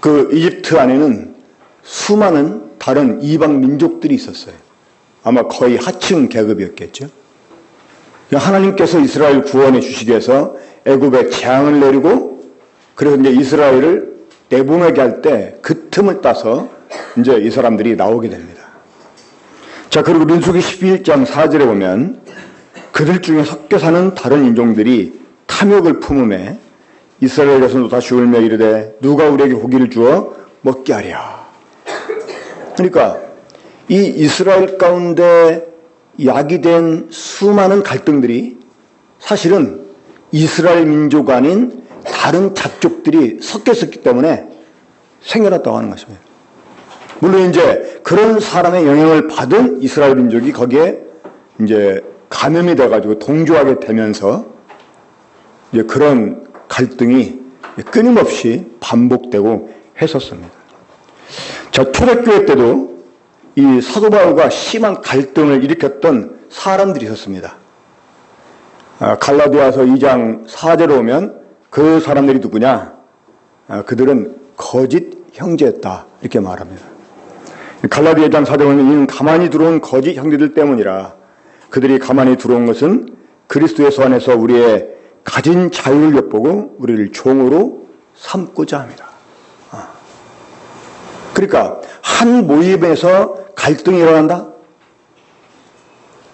그 이집트 안에는 수많은 다른 이방 민족들이 있었어요. 아마 거의 하층 계급이었겠죠. 하나님께서 이스라엘 구원해 주시기 위해서 애굽에 재앙을 내리고 그래서 이제 이스라엘을 내보내게 할 때 그 틈을 따서 이제 이 사람들이 나오게 됩니다. 자, 그리고 민수기 11장 4절에 보면 그들 중에 섞여 사는 다른 인종들이 탐욕을 품음에 이스라엘에서 다시 울며 이르되 누가 우리에게 고기를 주어 먹게 하랴. 그러니까 이 이스라엘 가운데 야기된 수많은 갈등들이 사실은 이스라엘 민족 아닌 다른 잡족들이 섞여 있었기 때문에 생겨났다고 하는 것입니다. 물론 이제 그런 사람의 영향을 받은 이스라엘 민족이 거기에 이제 감염이 돼가지고 동조하게 되면서 이제 그런 갈등이 끊임없이 반복되고 했었습니다. 자, 초대교회 때도 이 사도 바울과 심한 갈등을 일으켰던 사람들이 있었습니다. 갈라디아서 2장 4절에 오면 그 사람들이 누구냐? 그들은 거짓 형제였다 이렇게 말합니다. 갈라디아 2장 4절에 보면 이는 가만히 들어온 거짓 형제들 때문이라. 그들이 가만히 들어온 것은 그리스도 예수 안에서 우리의 가진 자유를 엿보고 우리를 종으로 삼고자 합니다. 그러니까 한 모임에서 갈등이 일어난다?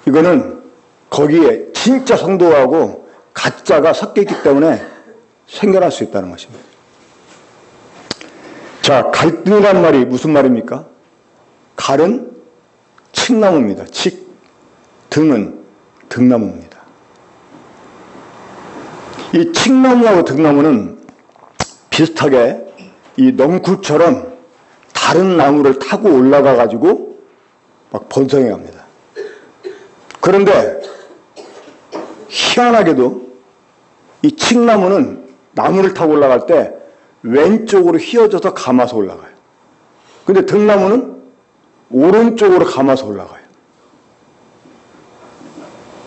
이거는 거기에 진짜 성도하고 가짜가 섞여 있기 때문에 생겨날 수 있다는 것입니다. 자, 갈등이란 말이 무슨 말입니까? 갈은 칡나무입니다. 칡, 등은 등나무입니다. 이 칡나무하고 등나무는 비슷하게 이 넝쿨처럼 다른 나무를 타고 올라가 가지고 막 번성해 갑니다. 그런데 희한하게도 이 칡나무는 나무를 타고 올라갈 때 왼쪽으로 휘어져서 감아서 올라가요. 근데 등나무는 오른쪽으로 감아서 올라가요.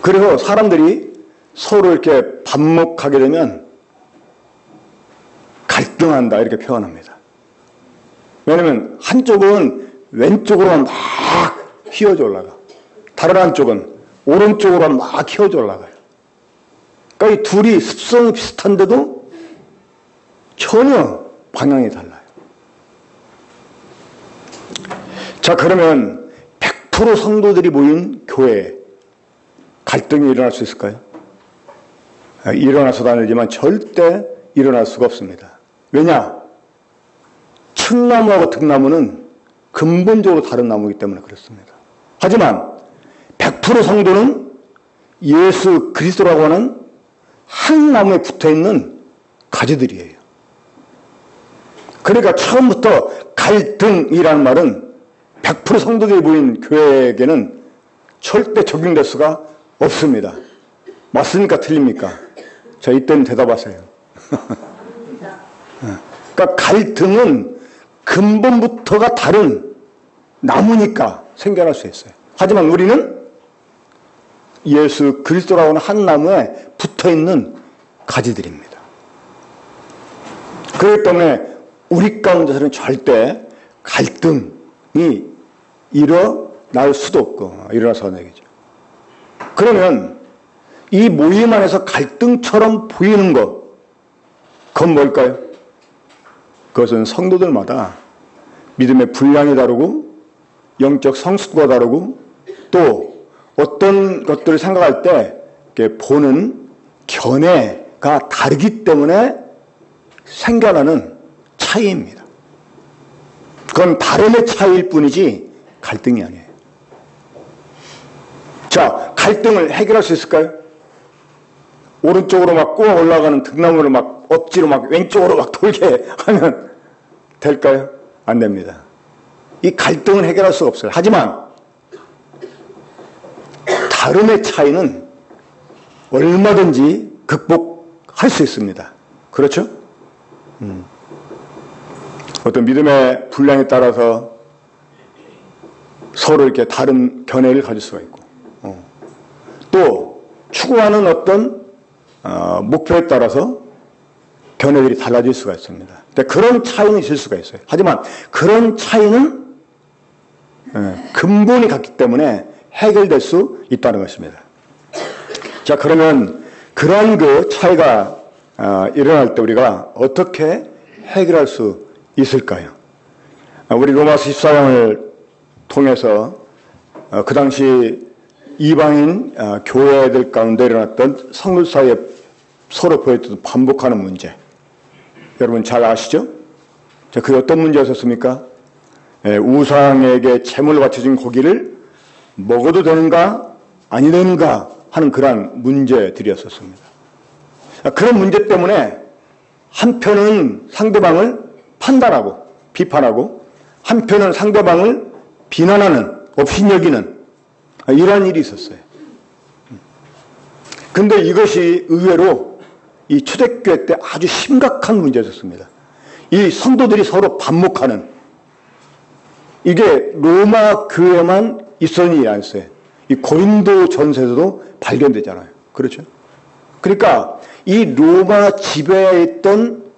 그래서 사람들이 서로 이렇게 반목하게 되면 갈등한다 이렇게 표현합니다. 왜냐하면 한쪽은 왼쪽으로만 막 휘어져 올라가. 다른 한쪽은 오른쪽으로만 막 휘어져 올라가요. 그러니까 이 둘이 습성이 비슷한데도 전혀 방향이 달라요. 자, 그러면 100% 성도들이 모인 교회에 갈등이 일어날 수 있을까요? 일어나서도 안 되지만 절대 일어날 수가 없습니다. 왜냐? 칡나무하고 등나무는 근본적으로 다른 나무이기 때문에 그렇습니다. 하지만 100% 성도는 예수 그리스도라고 하는 한 나무에 붙어있는 가지들이에요. 그러니까 처음부터 갈등이라는 말은 100% 성도들이 모인 교회에게는 절대 적용될 수가 없습니다. 맞습니까? 틀립니까? 자, 이때는 대답하세요. 그러니까 갈등은 근본부터가 다른 나무니까 생겨날 수 있어요. 하지만 우리는 예수 그리스도라고 하는 한 나무에 붙어있는 가지들입니다. 그렇기 때문에 우리 가운데서는 절대 갈등이 일어날 수도 없고 일어나서 얘기죠. 그러면 이 모임 안에서 갈등처럼 보이는 것, 그건 뭘까요? 그것은 성도들마다 믿음의 분량이 다르고 영적 성숙도가 다르고 또 어떤 것들을 생각할 때 보는 견해가 다르기 때문에 생겨나는 차이입니다. 그건 다름의 차이일 뿐이지 갈등이 아니에요. 자, 갈등을 해결할 수 있을까요? 오른쪽으로 막 꼬아 올라가는 등나무를 막 억지로 막 왼쪽으로 막 돌게 하면 될까요? 안 됩니다. 이 갈등은 해결할 수가 없어요. 하지만 다름의 차이는 얼마든지 극복할 수 있습니다. 그렇죠? 어떤 믿음의 분량에 따라서 서로 이렇게 다른 견해를 가질 수가 있고 또 추구하는 어떤 목표에 따라서 견해들이 달라질 수가 있습니다. 그런 차이는 있을 수가 있어요. 하지만 그런 차이는 근본이 같기 때문에 해결될 수 있다는 것입니다. 자, 그러면 그러한 그 차이가 일어날 때 우리가 어떻게 해결할 수 있을까요? 우리 로마서 14장을 통해서 그 당시 이방인 교회들 가운데 일어났던 성도 사이에 서로 보였던 반복하는 문제, 여러분 잘 아시죠? 자, 그게 어떤 문제였었습니까? 우상에게 제물로 바쳐진 고기를 먹어도 되는가 아니 되는가 하는 그러한 문제들이었었습니다. 그런 문제 때문에 한편은 상대방을 판단하고 비판하고 한편은 상대방을 비난하는 업신여기는 이러한 일이 있었어요. 근데 이것이 의외로 이 초대교회 때 아주 심각한 문제였습니다. 이 성도들이 서로 반목하는, 이게 로마 교회만 있었던 일이 아니었어요. 이 고린도 전서에서도 발견되잖아요. 그렇죠? 그러니까 이 로마 지배에 있던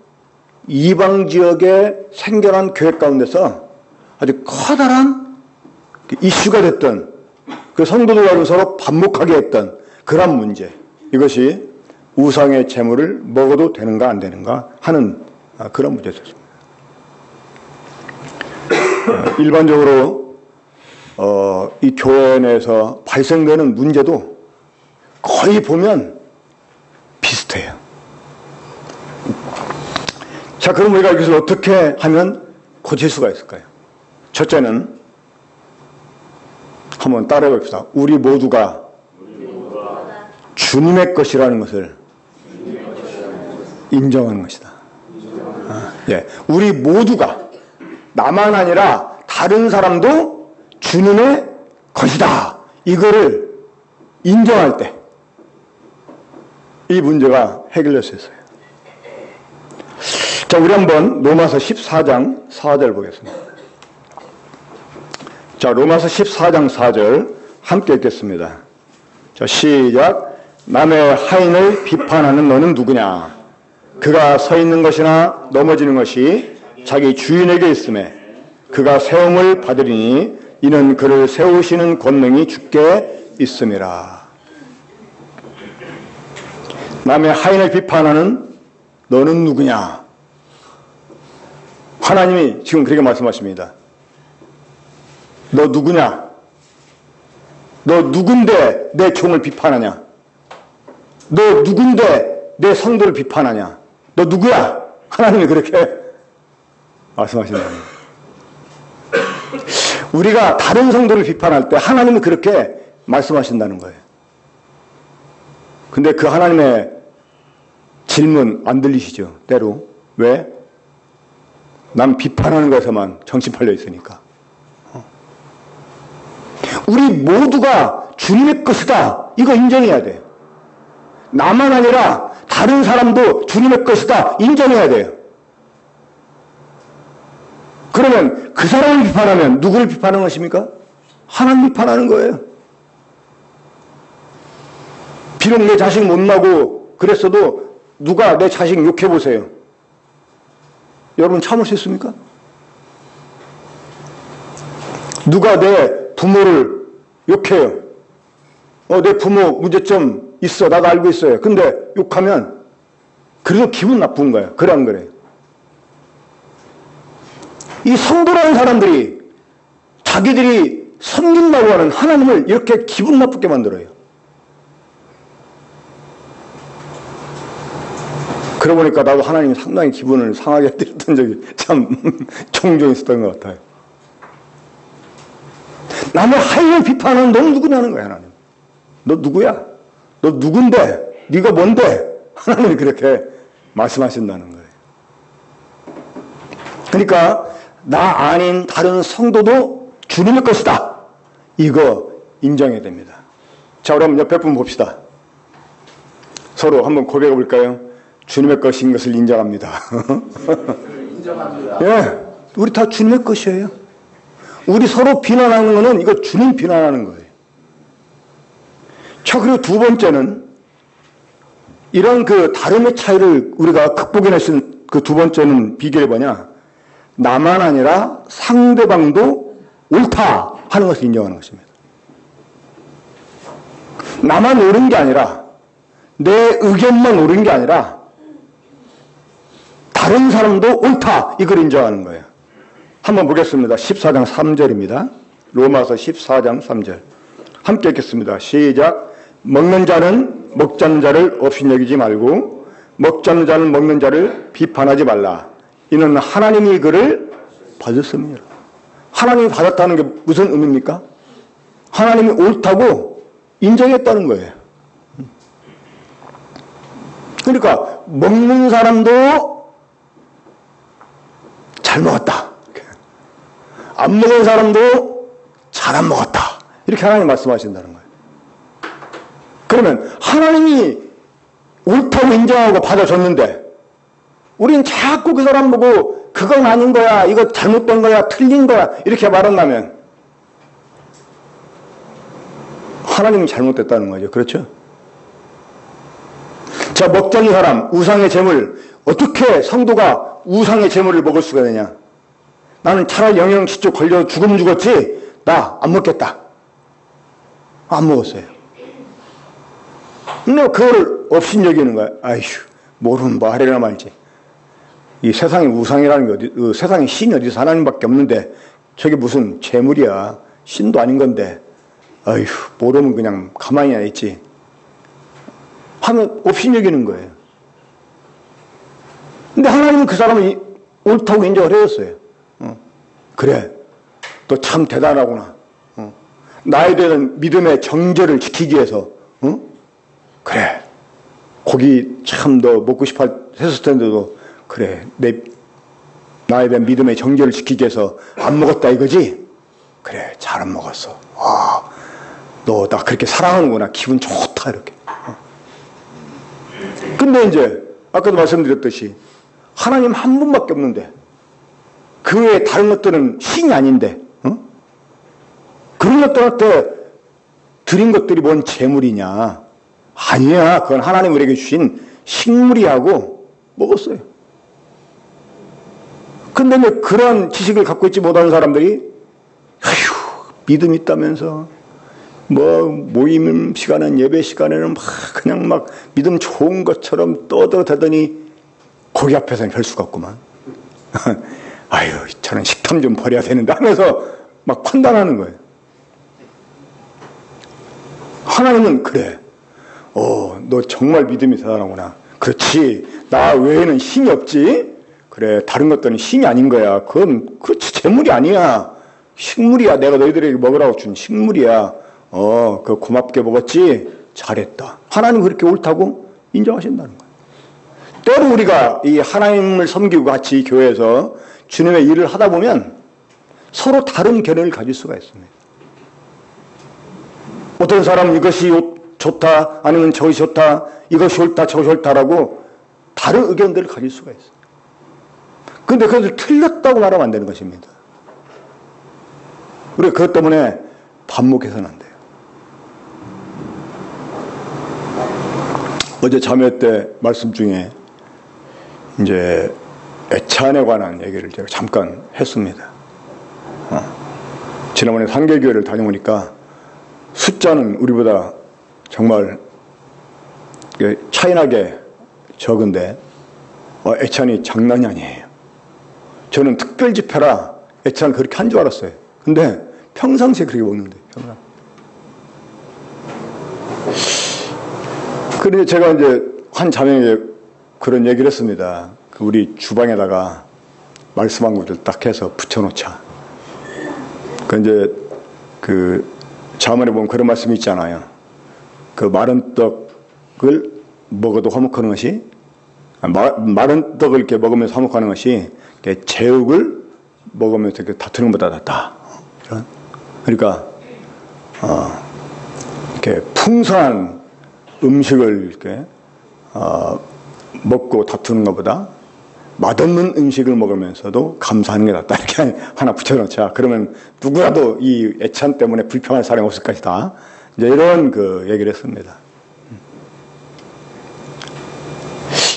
이방 지역에 생겨난 교회 가운데서 아주 커다란 이슈가 됐던, 그 성도들과 서로 반목하게 했던 그런 문제, 이것이 우상의 제물을 먹어도 되는가 안 되는가 하는 그런 문제였습니다. 일반적으로 이 교회 내에서 발생되는 문제도 거의 보면 비슷해요. 자, 그럼 우리가 이것을 어떻게 하면 고칠 수가 있을까요? 첫째는 한번 따라해 봅시다. 우리 모두가 주님의 것이라는 것을 인정하는 것이다. 예, 우리 모두가, 나만 아니라 다른 사람도 주님의 것이다, 이거를 인정할 때 이 문제가 해결될 수 있어요. 자, 우리 한번 로마서 14장 4절 보겠습니다. 자, 로마서 14장 4절 함께 읽겠습니다. 자, 시작. 남의 하인을 비판하는 너는 누구냐? 그가 서 있는 것이나 넘어지는 것이 자기 주인에게 있음에 그가 세움을 받으리니 이는 그를 세우시는 권능이 주께 있음이라. 남의 하인을 비판하는 너는 누구냐? 하나님이 지금 그렇게 말씀하십니다. 너 누구냐? 너 누군데 내 종을 비판하냐? 너 누군데 내 성도를 비판하냐? 너 누구야? 하나님이 그렇게 말씀하신다. 우리가 다른 성도를 비판할 때 하나님이 그렇게 말씀하신다는 거예요. 근데 그 하나님의 질문 안 들리시죠? 때로. 왜? 남 비판하는 것에만 정신 팔려 있으니까. 우리 모두가 주님의 것이다, 이거 인정해야 돼요. 나만 아니라 다른 사람도 주님의 것이다, 인정해야 돼요. 그러면 그 사람을 비판하면 누구를 비판하는 것입니까? 하나님 비판하는 거예요. 비록 내 자식 못나고 그랬어도 누가 내 자식 욕해보세요. 여러분 참을 수 있습니까? 누가 내 부모를 욕해요. 내 부모 문제점 있어, 나도 알고 있어요. 근데 욕하면 그래도 기분 나쁜 거야. 그래 안 그래? 이 성도라는 사람들이 자기들이 섬긴다고 하는 하나님을 이렇게 기분 나쁘게 만들어요. 그러고 보니까 나도 하나님이 상당히 기분을 상하게 해드렸던 적이 참 종종 있었던 것 같아요. 남의 하인을 비판하는 너는 누구냐는 거야, 하나님. 너 누구야? 너 누군데? 네가 뭔데? 하나님이 그렇게 말씀하신다는 거예요. 그러니까 나 아닌 다른 성도도 주님의 것이다, 이거 인정해야 됩니다. 자, 그럼 옆에 분 봅시다. 서로 한번 고백해 볼까요? 주님의 것인 것을 인정합니다. 인정합니다. 예, 우리 다 주님의 것이에요. 우리 서로 비난하는 거는 이거 주님 비난하는 거예요. 자, 그리고 두 번째는 이런 그 다름의 차이를 우리가 극복해낼 수 있는 그 두 번째는 비결이 뭐냐? 나만 아니라 상대방도 옳다, 하는 것을 인정하는 것입니다. 나만 옳은 게 아니라, 내 의견만 옳은 게 아니라 다른 사람도 옳다, 이걸 인정하는 거예요. 한번 보겠습니다. 14장 3절입니다. 로마서 14장 3절. 함께 읽겠습니다. 시작. 먹는 자는 먹지 않는 자를 업신여기지 말고 먹지 않는 자는 먹는 자를 비판하지 말라. 이는 하나님이 그를 받았습니다. 하나님이 받았다는 게 무슨 의미입니까? 하나님이 옳다고 인정했다는 거예요. 그러니까 먹는 사람도 잘 먹었다, 안 먹은 사람도 잘 안 먹었다, 이렇게 하나님 말씀하신다는 거예요. 그러면 하나님이 옳다고 인정하고 받아줬는데 우리는 자꾸 그 사람 보고 그건 아닌 거야, 이거 잘못된 거야, 틀린 거야, 이렇게 말한다면 하나님이 잘못됐다는 거죠. 그렇죠? 자, 먹자는 사람, 우상의 재물, 어떻게 성도가 우상의 재물을 먹을 수가 되냐? 나는 차라리 영양실조 걸려 죽으면 죽었지, 나 안 먹겠다. 안 먹었어요. 근데 그걸 업신여기는 거야. 아이휴, 모르면 뭐 하려나 말지. 이 세상에 우상이라는 게 세상에 신이 어디서 하나님밖에 없는데 저게 무슨 재물이야. 신도 아닌 건데, 아이휴, 모르면 그냥 가만히 있지 하면 업신여기는 거예요. 근데 하나님은 그 사람을 옳다고 인정을 해줬어요. 그래, 너 참 대단하구나. 나에 대한 믿음의 정절을 지키기 위해서, 그래, 고기 참 너 먹고 싶어 했을 텐데도, 그래, 나에 대한 믿음의 정절을 지키기 위해서 안 먹었다 이거지? 그래, 잘 안 먹었어. 아, 너 나 그렇게 사랑하는구나. 기분 좋다, 이렇게. 근데 이제 아까도 말씀드렸듯이 하나님 한 분밖에 없는데 그 외에 다른 것들은 신이 아닌데, 그런 것들한테 드린 것들이 뭔 재물이냐? 아니야, 그건 하나님 우리에게 주신 식물이하고 먹었어요. 근데 이제 그런 지식을 갖고 있지 못하는 사람들이, 아휴, 믿음 있다면서 뭐 모임 시간은, 예배 시간에는 막 그냥 막 믿음 좋은 것처럼 떠들어대더니 거기 앞에서는 별 수가 없구만. 아유, 저는 식탐 좀 버려야 되는데 하면서 막 판단하는 거예요. 하나님은 그래, 너 정말 믿음이 대단하구나. 그렇지, 나 외에는 신이 없지. 그래, 다른 것들은 신이 아닌 거야. 그건 그렇지, 재물이 아니야. 식물이야. 내가 너희들에게 먹으라고 준 식물이야. 그 고맙게 먹었지. 잘했다. 하나님 그렇게 옳다고 인정하신다는 거예요. 때로 우리가 이 하나님을 섬기고 같이 교회에서 주님의 일을 하다 보면 서로 다른 견해를 가질 수가 있습니다. 어떤 사람은 이것이 좋다, 아니면 저것이 좋다, 이것이 옳다, 저것이 옳다라고 다른 의견들을 가질 수가 있어요. 그런데 그것을 틀렸다고 말하면 안 되는 것입니다. 우리가 그것 때문에 반목해서는 안 돼요. 어제 자매 때 말씀 중에 이제 애찬에 관한 얘기를 제가 잠깐 했습니다. 지난번에 상계교회를 다녀오니까 숫자는 우리보다 정말 차이나게 적은데 애찬이 장난이 아니에요. 저는 특별 집회라 애찬을 그렇게 한 줄 알았어요. 근데 평상시에 그렇게 먹는데, 평상. 그런데 제가 이제 한 자매에게 그런 얘기를 했습니다. 우리 주방에다가 말씀 한 구절 딱 해서 붙여놓자. 그 이제 그 자문에 보면 그런 말씀이 있잖아요. 그 마른 떡을 먹어도 화목하는 것이, 마른 떡을 이렇게 먹으면서 화목하는 것이 제육을 먹으면서 이렇게 다투는 것보다 낫다. 그러니까 이렇게 풍성한 음식을 이렇게 먹고 다투는 것보다 맛없는 음식을 먹으면서도 감사하는 게 낫다. 이렇게 하나 붙여놓자. 그러면 누구라도 이 애찬 때문에 불평할 사람이 없을 것이다. 이제 이런 그 얘기를 했습니다.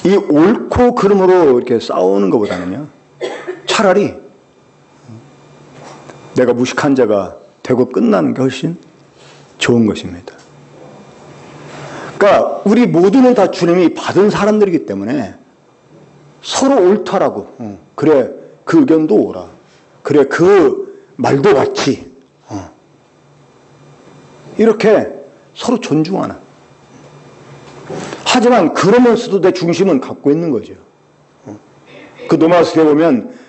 이 옳고 그름으로 이렇게 싸우는 것보다는요, 차라리 내가 무식한 자가 되고 끝나는 게 훨씬 좋은 것입니다. 그러니까 우리 모두는 다 주님이 받은 사람들이기 때문에 서로 옳다라고, 그래 그 의견도 옳아, 그래 그 말도 같이, 이렇게 서로 존중하는. 하지만 그러면서도 내 중심은 갖고 있는 거죠. 그 노마스에 보면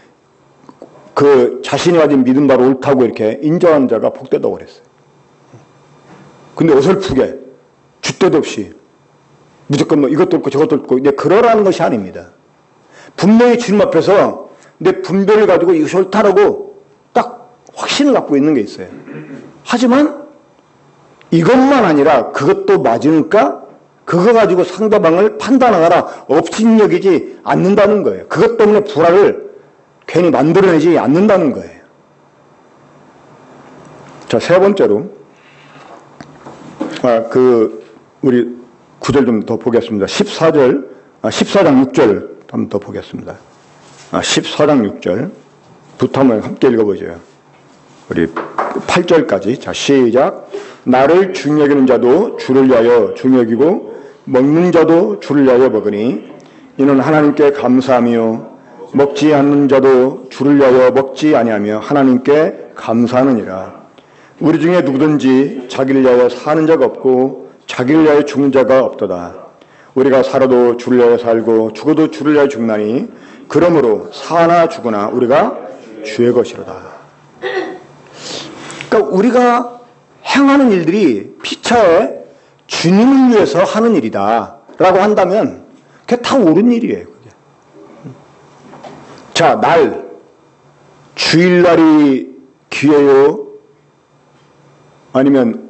그 자신이 가진 믿음 바로 옳다고 이렇게 인정하는 자가 복되다고 그랬어요. 근데 어설프게 줏대도 없이 무조건 뭐 이것도 없고 저것도 없고 이제 그러라는 것이 아닙니다. 분명히 주님 앞에서 내 분별을 가지고 이것이 옳다라고 딱 확신을 갖고 있는 게 있어요. 하지만 이것만 아니라 그것도 맞으니까 그거 가지고 상대방을 판단하거나 업신여기지 않는다는 거예요. 그것 때문에 불화를 괜히 만들어내지 않는다는 거예요. 자, 세 번째로, 우리 9절 좀 더 보겠습니다. 14장 6절 한번 더 보겠습니다. 14장 6절부터 한번 함께 읽어보죠. 우리 8절까지. 자, 시작. 나를 중여기는 자도 주를 위하여 중여기고 먹는 자도 주를 위하여 먹으니 이는 하나님께 감사하며 먹지 않는 자도 주를 위하여 먹지 아니하며 하나님께 감사하느니라. 우리 중에 누구든지 자기를 위하여 사는 자가 없고 자기를 위하여 죽는 자가 없도다. 우리가 살아도 주를 위하여 살고 죽어도 주를 위하여 죽나니 그러므로 사나 죽으나 우리가 주의 것이로다. 그러니까 우리가 행하는 일들이 피차에 주님을 위해서 하는 일이다 라고 한다면 그게 다 옳은 일이에요. 그게. 자, 주일날이 기회요? 아니면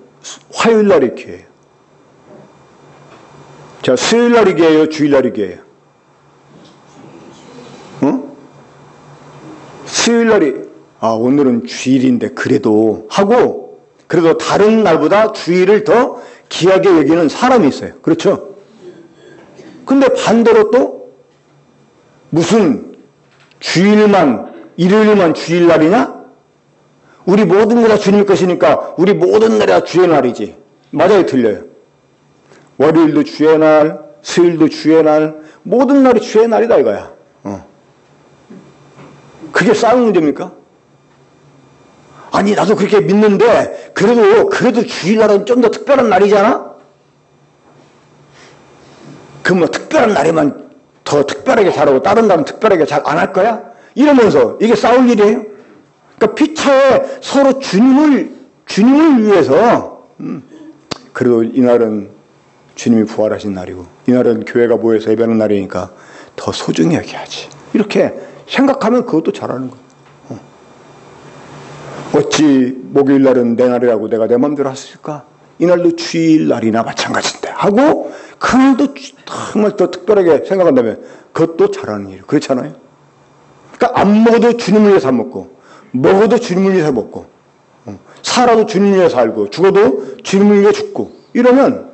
화요일날이 기회예요? 자, 수요일날이 기회요? 주일날이 기회예요? 수요일날이 오늘은 주일인데 그래도 하고 그래도 다른 날보다 주일을 더 귀하게 여기는 사람이 있어요. 그렇죠? 근데 반대로 또 무슨 일요일만 주일날이냐? 우리 모든 게 다 주님 것이니까 우리 모든 날이 다 주의 날이지. 맞아요, 틀려요? 월요일도 주의 날, 수요일도 주의 날, 모든 날이 주의 날이다 이거야. 그게 싸운 문제입니까? 아니, 나도 그렇게 믿는데 그래도 주일날은 좀 더 특별한 날이잖아? 그럼 뭐 특별한 날에만 더 특별하게 잘하고 다른 날은 특별하게 잘 안 할 거야? 이러면서 이게 싸울 일이에요? 그러니까 피차에 서로 주님을 위해서 그래도 이날은 주님이 부활하신 날이고 이날은 교회가 모여서 예배하는 날이니까 더 소중히 여겨야지. 이렇게 생각하면 그것도 잘하는 거예요. 어찌 목요일날은 내 날이라고 내가 내 마음대로 할 수 있을까? 이날도 주일날이나 마찬가지인데 하고 그날도 정말 더 특별하게 생각한다면 그것도 잘하는 일이에요. 그렇잖아요? 그러니까 안 먹어도 주님을 위해서 안 먹고 먹어도 주님을 위해서 먹고 살아도 주님을 위해서 살고 죽어도 주님을 위해 죽고 이러면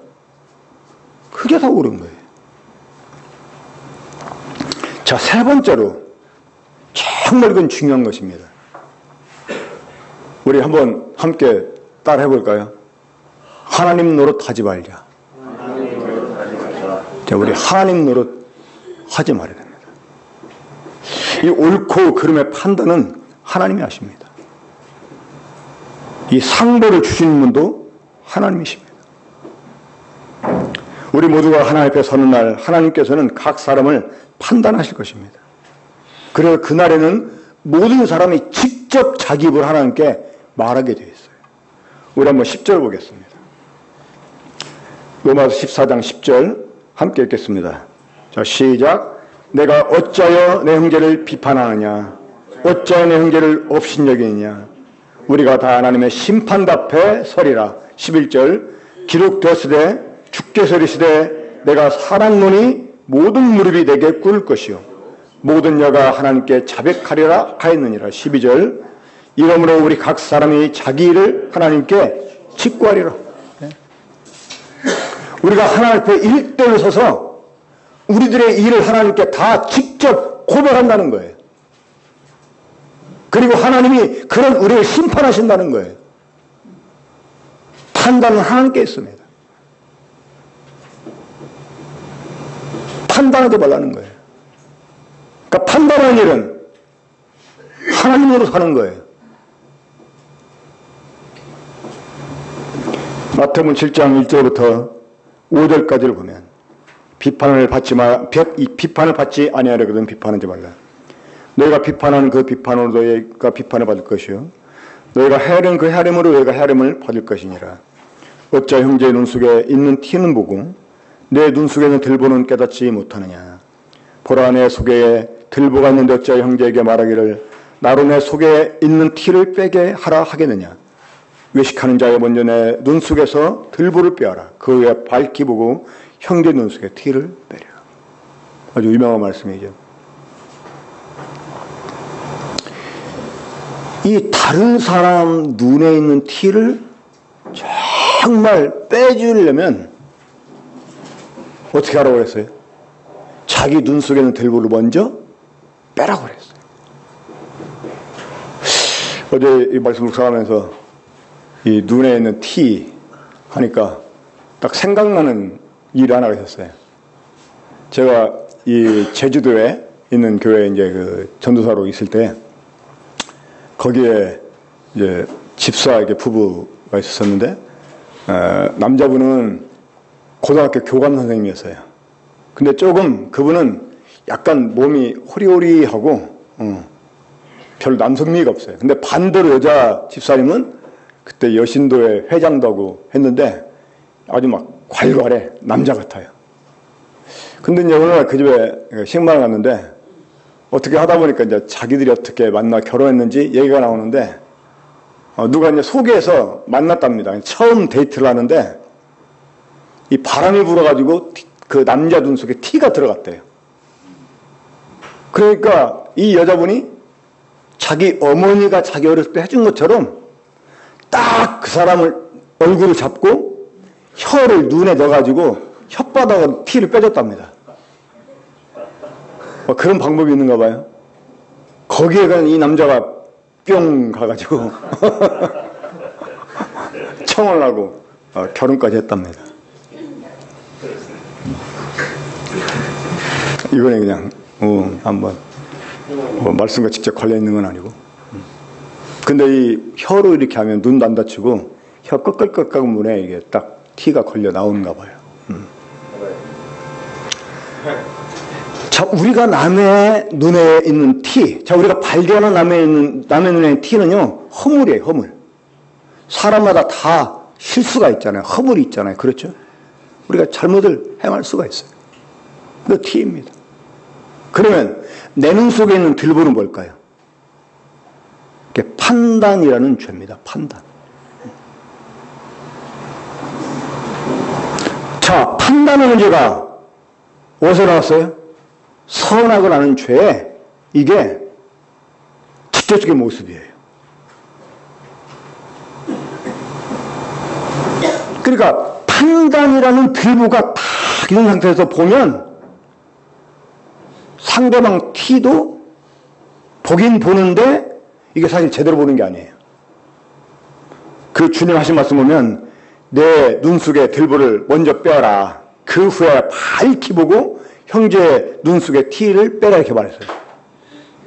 그게 다 옳은 거예요. 자, 세 번째로 정말 이건 중요한 것입니다. 우리 한번 함께 따라 해볼까요? 하나님 노릇하지 말자. 자, 우리 하나님 노릇 하지 말아야 됩니다. 이 옳고 그름의 판단은 하나님이 하십니다. 이 상보를 주시는 분도 하나님이십니다. 우리 모두가 하나님 앞에 서는 날 하나님께서는 각 사람을 판단하실 것입니다. 그래서 그날에는 모든 사람이 직접 자기 입으로 하나님께 말하게 되어 있어요. 우리 한번 10절 보겠습니다. 로마서 14장 10절 함께 읽겠습니다. 자, 시작. 내가 어찌하여 내 형제를 비판하느냐? 어찌하여 내 형제를 업신여기느냐? 우리가 다 하나님의 심판대 앞에 서리라. 11절. 기록되었으되 주께서 이르시되 내가 사랑노니 모든 무릎이 내게 꿇을 것이요 모든 여가 하나님께 자백하리라 하였느니라. 12절. 이러므로 우리 각 사람이 자기 일을 하나님께 직구하리라. 우리가 하나님 앞에 일대로 서서 우리들의 일을 하나님께 다 직접 고백한다는 거예요. 그리고 하나님이 그런 우리를 심판하신다는 거예요. 판단은 하나님께 있습니다. 판단하지 말라는 거예요. 그러니까 판단하는 일은 하나님으로 사는 거예요. 마태복음 7장 1절부터 5절까지를 보면 비판을 받지 아니하려거든 비판하지 말라. 너희가 비판하는 그 비판으로 너희가 비판을 받을 것이요 너희가 헤아린 그 헤아림으로 너희가 헤아림을 받을 것이니라. 어찌 형제의 눈 속에 있는 티는 보고 내 눈 속에 있는 들보는 깨닫지 못하느냐. 보라 내 속에 들보가 있는데 어찌 형제에게 말하기를 나로 내 속에 있는 티를 빼게 하라 하겠느냐. 외식하는 자의 먼저 내 눈 속에서 들보를 빼어라. 그 후에 밝히 보고 형제 눈 속에 티를 빼라. 아주 유명한 말씀이죠. 이 다른 사람 눈에 있는 티를 정말 빼주려면 어떻게 하라고 그랬어요? 자기 눈 속에 있는 들보를 먼저 빼라고 그랬어요. 어제 이 말씀 묵상하면서 이 눈에 있는 티 하니까 딱 생각나는 일 하나가 있었어요. 제가 이 제주도에 있는 교회에 이제 그 전도사로 있을 때 거기에 이제 집사에게 부부가 있었는데 남자분은 고등학교 교감 선생님이었어요. 근데 조금 그분은 약간 몸이 호리호리하고 별 남성미가 없어요. 근데 반대로 여자 집사님은 그때 여신도의 회장도 하고 했는데 아주 막 괄괄해 남자 같아요. 근데 이제 어느 날 그 집에 식당을 갔는데 어떻게 하다 보니까 이제 자기들이 어떻게 만나 결혼했는지 얘기가 나오는데 누가 이제 소개해서 만났답니다. 처음 데이트를 하는데 이 바람이 불어가지고 그 남자 눈 속에 티가 들어갔대요. 그러니까 이 여자분이 자기 어머니가 자기 어렸을 때 해준 것처럼 딱 그 사람을 얼굴을 잡고 혀를 눈에 넣어가지고 혓바닥으로 티를 빼줬답니다. 그런 방법이 있는가 봐요. 거기에 그냥 이 남자가 뿅 가가지고 청혼을 하고 결혼까지 했답니다. 이거는 그냥 한번 말씀과 직접 걸려있는 건 아니고 근데 이 혀로 이렇게 하면 눈도 안 다치고 혀 끄끌끄끌 문에 이게 딱 티가 걸려 나오는가 봐요. 자, 우리가 남의 눈에 있는 티, 자, 우리가 발견한 남의 눈에 있는 티는요, 허물이에요, 허물. 사람마다 다 실수가 있잖아요. 허물이 있잖아요. 그렇죠? 우리가 잘못을 행할 수가 있어요. 그 티입니다. 그러면 내 눈 속에 있는 들보는 뭘까요? 이게 판단이라는 죄입니다. 판단. 자, 판단하는 죄가 어디서 나왔어요? 선악을 하는 죄에 이게 직접적인 모습이에요. 그러니까 판단이라는 들보가 딱 있는 상태에서 보면 상대방 티도 보긴 보는데 이게 사실 제대로 보는 게 아니에요. 그 주님 하신 말씀 보면 내 눈 속에 들보를 먼저 빼라. 그 후에 밝히 보고 형제의 눈 속에 티를 빼라 이렇게 말했어요.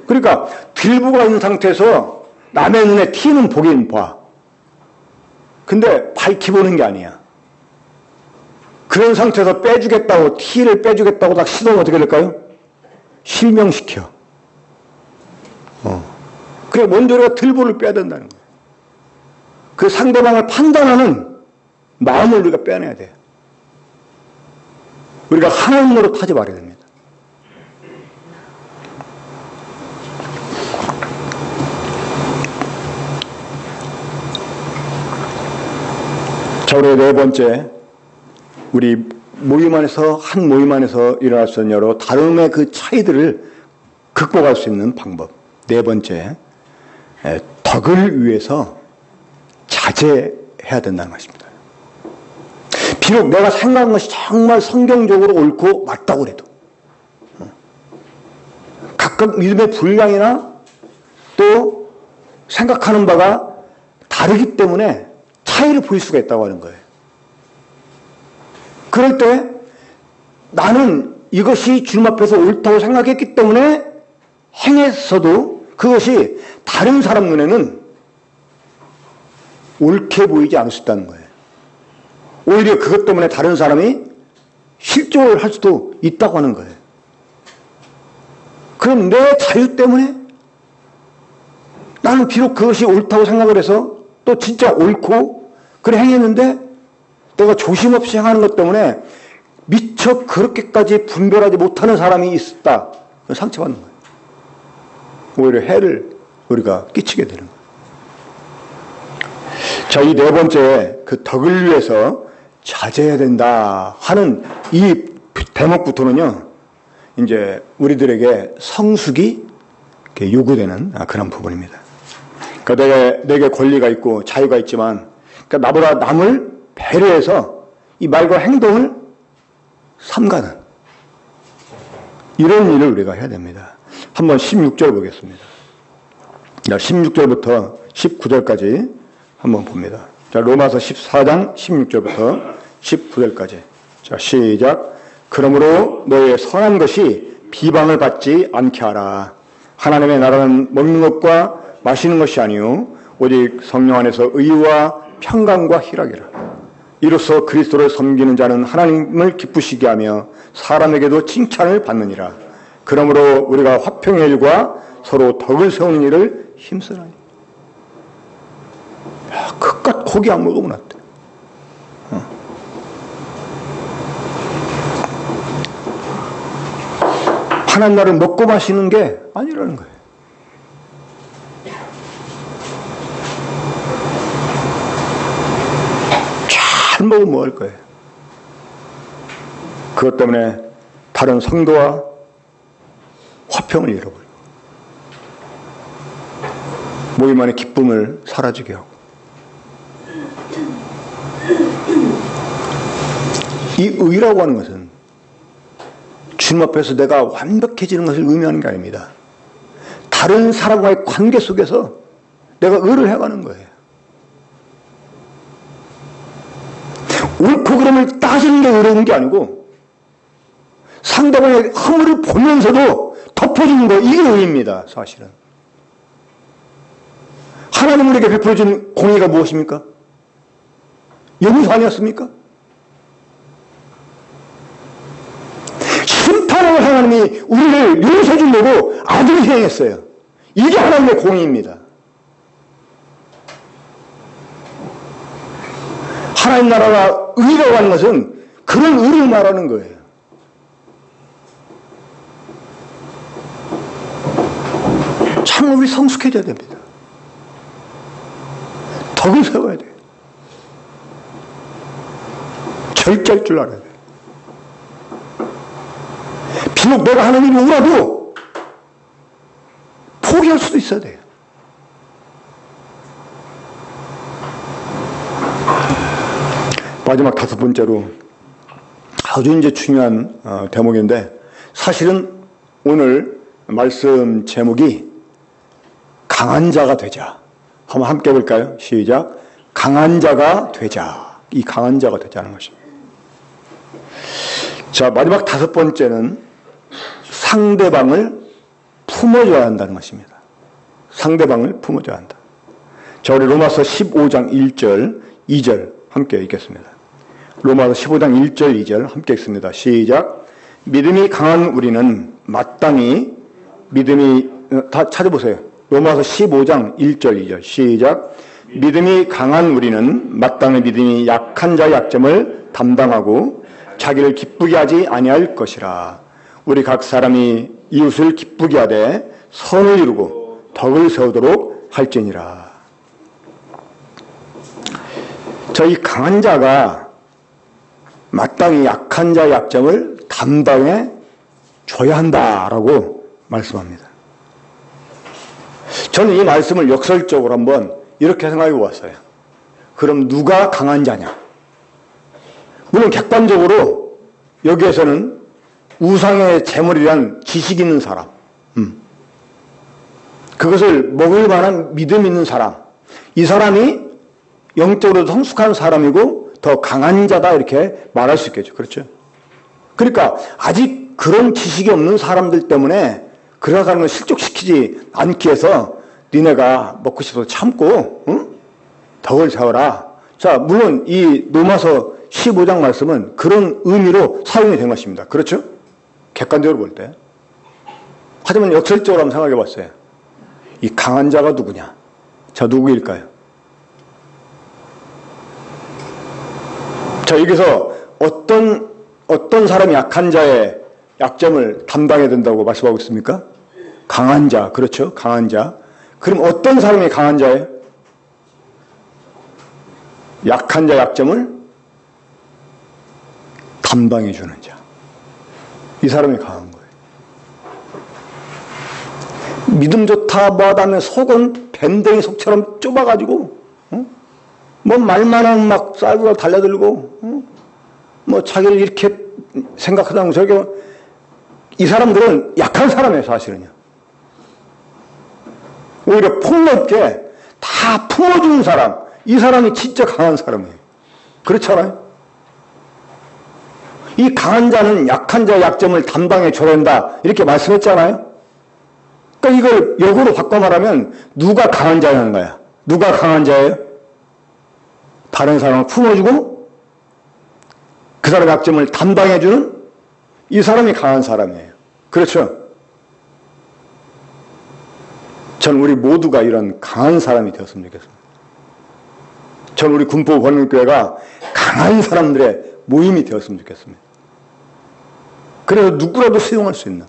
그러니까 들보가 있는 상태에서 남의 눈에 티는 보긴 봐. 근데 밝히 보는 게 아니야. 그런 상태에서 빼주겠다고 티를 빼주겠다고 딱 시도하면 어떻게 될까요? 실명시켜. 그래 먼저 우리가 들보를 빼야 된다는 거예요. 그 상대방을 판단하는 마음을 우리가 빼내야 돼요. 우리가 하나님으로 타지 말아야 됩니다. 자, 우리 네 번째, 우리 모임 안에서, 한 모임 안에서 일어날 수 있는 여러 다름의 그 차이들을 극복할 수 있는 방법. 네 번째, 덕을 위해서 자제해야 된다는 것입니다. 비록 내가 생각한 것이 정말 성경적으로 옳고 맞다고 그래도 각각 믿음의 분량이나 또 생각하는 바가 다르기 때문에 차이를 보일 수가 있다고 하는 거예요. 그럴 때 나는 이것이 주님 앞에서 옳다고 생각했기 때문에 행했어도 그것이 다른 사람 눈에는 옳게 보이지 않을 수 있다는 거예요. 오히려 그것 때문에 다른 사람이 실족을 할 수도 있다고 하는 거예요. 그럼 내 자유 때문에 나는 비록 그것이 옳다고 생각을 해서 또 진짜 옳고 그래 행했는데 내가 조심 없이 행하는 것 때문에 미처 그렇게까지 분별하지 못하는 사람이 있었다. 상처받는 거예요. 오히려 해를 우리가 끼치게 되는 거예요. 자, 이 네 번째 그 덕을 위해서 자제해야 된다 하는 이 대목부터는요, 이제 우리들에게 성숙이 요구되는 그런 부분입니다. 그러니까 내게 권리가 있고 자유가 있지만, 그러니까 나보다 남을 배려해서 이 말과 행동을 삼가는 이런 일을 우리가 해야 됩니다. 한번 16절 보겠습니다. 16절부터 19절까지 한번 봅니다. 자, 로마서 14장 16절부터 19절까지. 자, 시작. 그러므로 너의 선한 것이 비방을 받지 않게 하라. 하나님의 나라는 먹는 것과 마시는 것이 아니요 오직 성령 안에서 의와 평강과 희락이라. 이로써 그리스도를 섬기는 자는 하나님을 기쁘시게 하며 사람에게도 칭찬을 받느니라. 그러므로 우리가 화평의 일과 서로 덕을 세우는 일을 힘쓰라니. 야, 그깟 고기 안 먹으면 어때? 하나님 나라를 먹고 마시는 게 아니라는 거예요. 잘 먹으면 뭐 할 거예요? 그것 때문에 다른 성도와 화평을 잃어버리고 모임 안의 기쁨을 사라지게 하고, 이 의라고 하는 것은 주님 앞에서 내가 완벽해지는 것을 의미하는 게 아닙니다. 다른 사람과의 관계 속에서 내가 의를 해가는 거예요. 옳고 그름을 따지는 게 어려운 게 아니고 상대방의 허물을 보면서도 덮어주는 거, 이게 의입니다. 사실은 하나님 우리에게 베풀어준 공의가 무엇입니까? 용서 아니었습니까? 심판을 하나님이 우리를 용서 주려고 아들을 희생했어요. 이게 하나님의 공의입니다. 하나님 나라가 의라고 하는 것은 그런 의를 말하는 거예요. 참 우리 성숙해져야 됩니다. 덕을 세워야 돼요. 절제할 줄 알아야 돼요. 비록 내가 하는 일이 우라도 포기할 수도 있어야 돼요. 마지막 다섯 번째로 아주 이제 중요한 대목인데, 사실은 오늘 말씀 제목이 강한 자가 되자. 한번 함께 해볼까요? 시작. 강한 자가 되자. 이 강한 자가 되자는 것입니다. 자, 마지막 다섯 번째는 상대방을 품어줘야 한다는 것입니다. 상대방을 품어줘야 한다. 자, 우리 로마서 15장 1절, 2절 함께 읽겠습니다. 로마서 15장 1절, 2절 함께 읽습니다. 시작. 믿음이 강한 우리는 마땅히 다 찾아보세요. 로마서 15장 1절, 2절 시작. 믿음이 강한 우리는 마땅히 믿음이 약한 자의 약점을 담당하고 자기를 기쁘게 하지 아니할 것이라. 우리 각 사람이 이웃을 기쁘게 하되 선을 이루고 덕을 세우도록 할지니라. 자, 이 강한 자가 마땅히 약한 자의 약점을 담당해 줘야 한다라고 말씀합니다. 저는 이 말씀을 역설적으로 한번 이렇게 생각해 보았어요. 그럼 누가 강한 자냐? 물론 객관적으로 여기에서는 우상의 제물에 대한 지식 있는 사람, 그것을 먹을 만한 믿음 있는 사람, 이 사람이 영적으로 성숙한 사람이고 더 강한 자다 이렇게 말할 수 있겠죠. 그렇죠? 그러니까 아직 그런 지식이 없는 사람들 때문에 그런 사람을 실족시키지 않기 위해서 니네가 먹고 싶어서 참고 응? 덕을 세워라. 자, 물론 이 로마서 15장 말씀은 그런 의미로 사용이 된 것입니다. 그렇죠? 객관적으로 볼 때. 하지만 역설적으로 한번 생각해 봤어요. 이 강한 자가 누구냐? 자, 누구일까요? 자, 여기서 어떤 사람이 약한 자의 약점을 담당해야 된다고 말씀하고 있습니까? 강한 자, 그렇죠? 강한 자. 그럼 어떤 사람이 강한 자예요? 약한 자 약점을 담당해 주는 자. 이 사람이 강한 거예요. 믿음 좋다 뭐하다면 속은 밴댕이 속처럼 좁아가지고 뭐 말만 하면 막 쌀고 달려들고 뭐 자기를 이렇게 생각하다 저게 이 사람들은 약한 사람이에요. 사실은요. 오히려 폭넓게 다 품어주는 사람, 이 사람이 진짜 강한 사람이에요. 그렇잖아요. 이 강한 자는 약한 자의 약점을 담당해 줘야 된다 이렇게 말씀했잖아요. 그러니까 이걸 역으로 바꿔 말하면 누가 강한 자라는 거야? 누가 강한 자예요? 다른 사람을 품어주고 그 사람의 약점을 담당해주는 이 사람이 강한 사람이에요. 그렇죠? 전 우리 모두가 이런 강한 사람이 되었으면 좋겠습니다. 전 우리 군포 권능교회가 강한 사람들의 모임이 되었으면 좋겠습니다. 그래서 누구라도 수용할 수 있는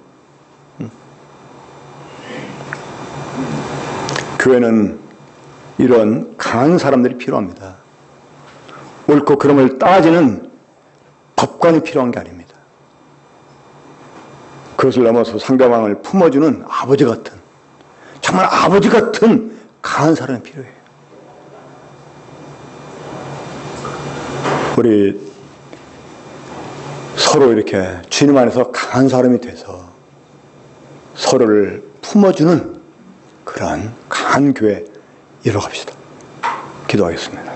교회는 이런 강한 사람들이 필요합니다. 옳고 그름을 따지는 법관이 필요한 게 아닙니다. 그것을 넘어서 상대방을 품어주는 아버지 같은, 정말 아버지 같은 강한 사람이 필요해요. 우리 서로 이렇게 주님 안에서 강한 사람이 돼서 서로를 품어주는 그런 강한 교회 이뤄갑시다. 기도하겠습니다.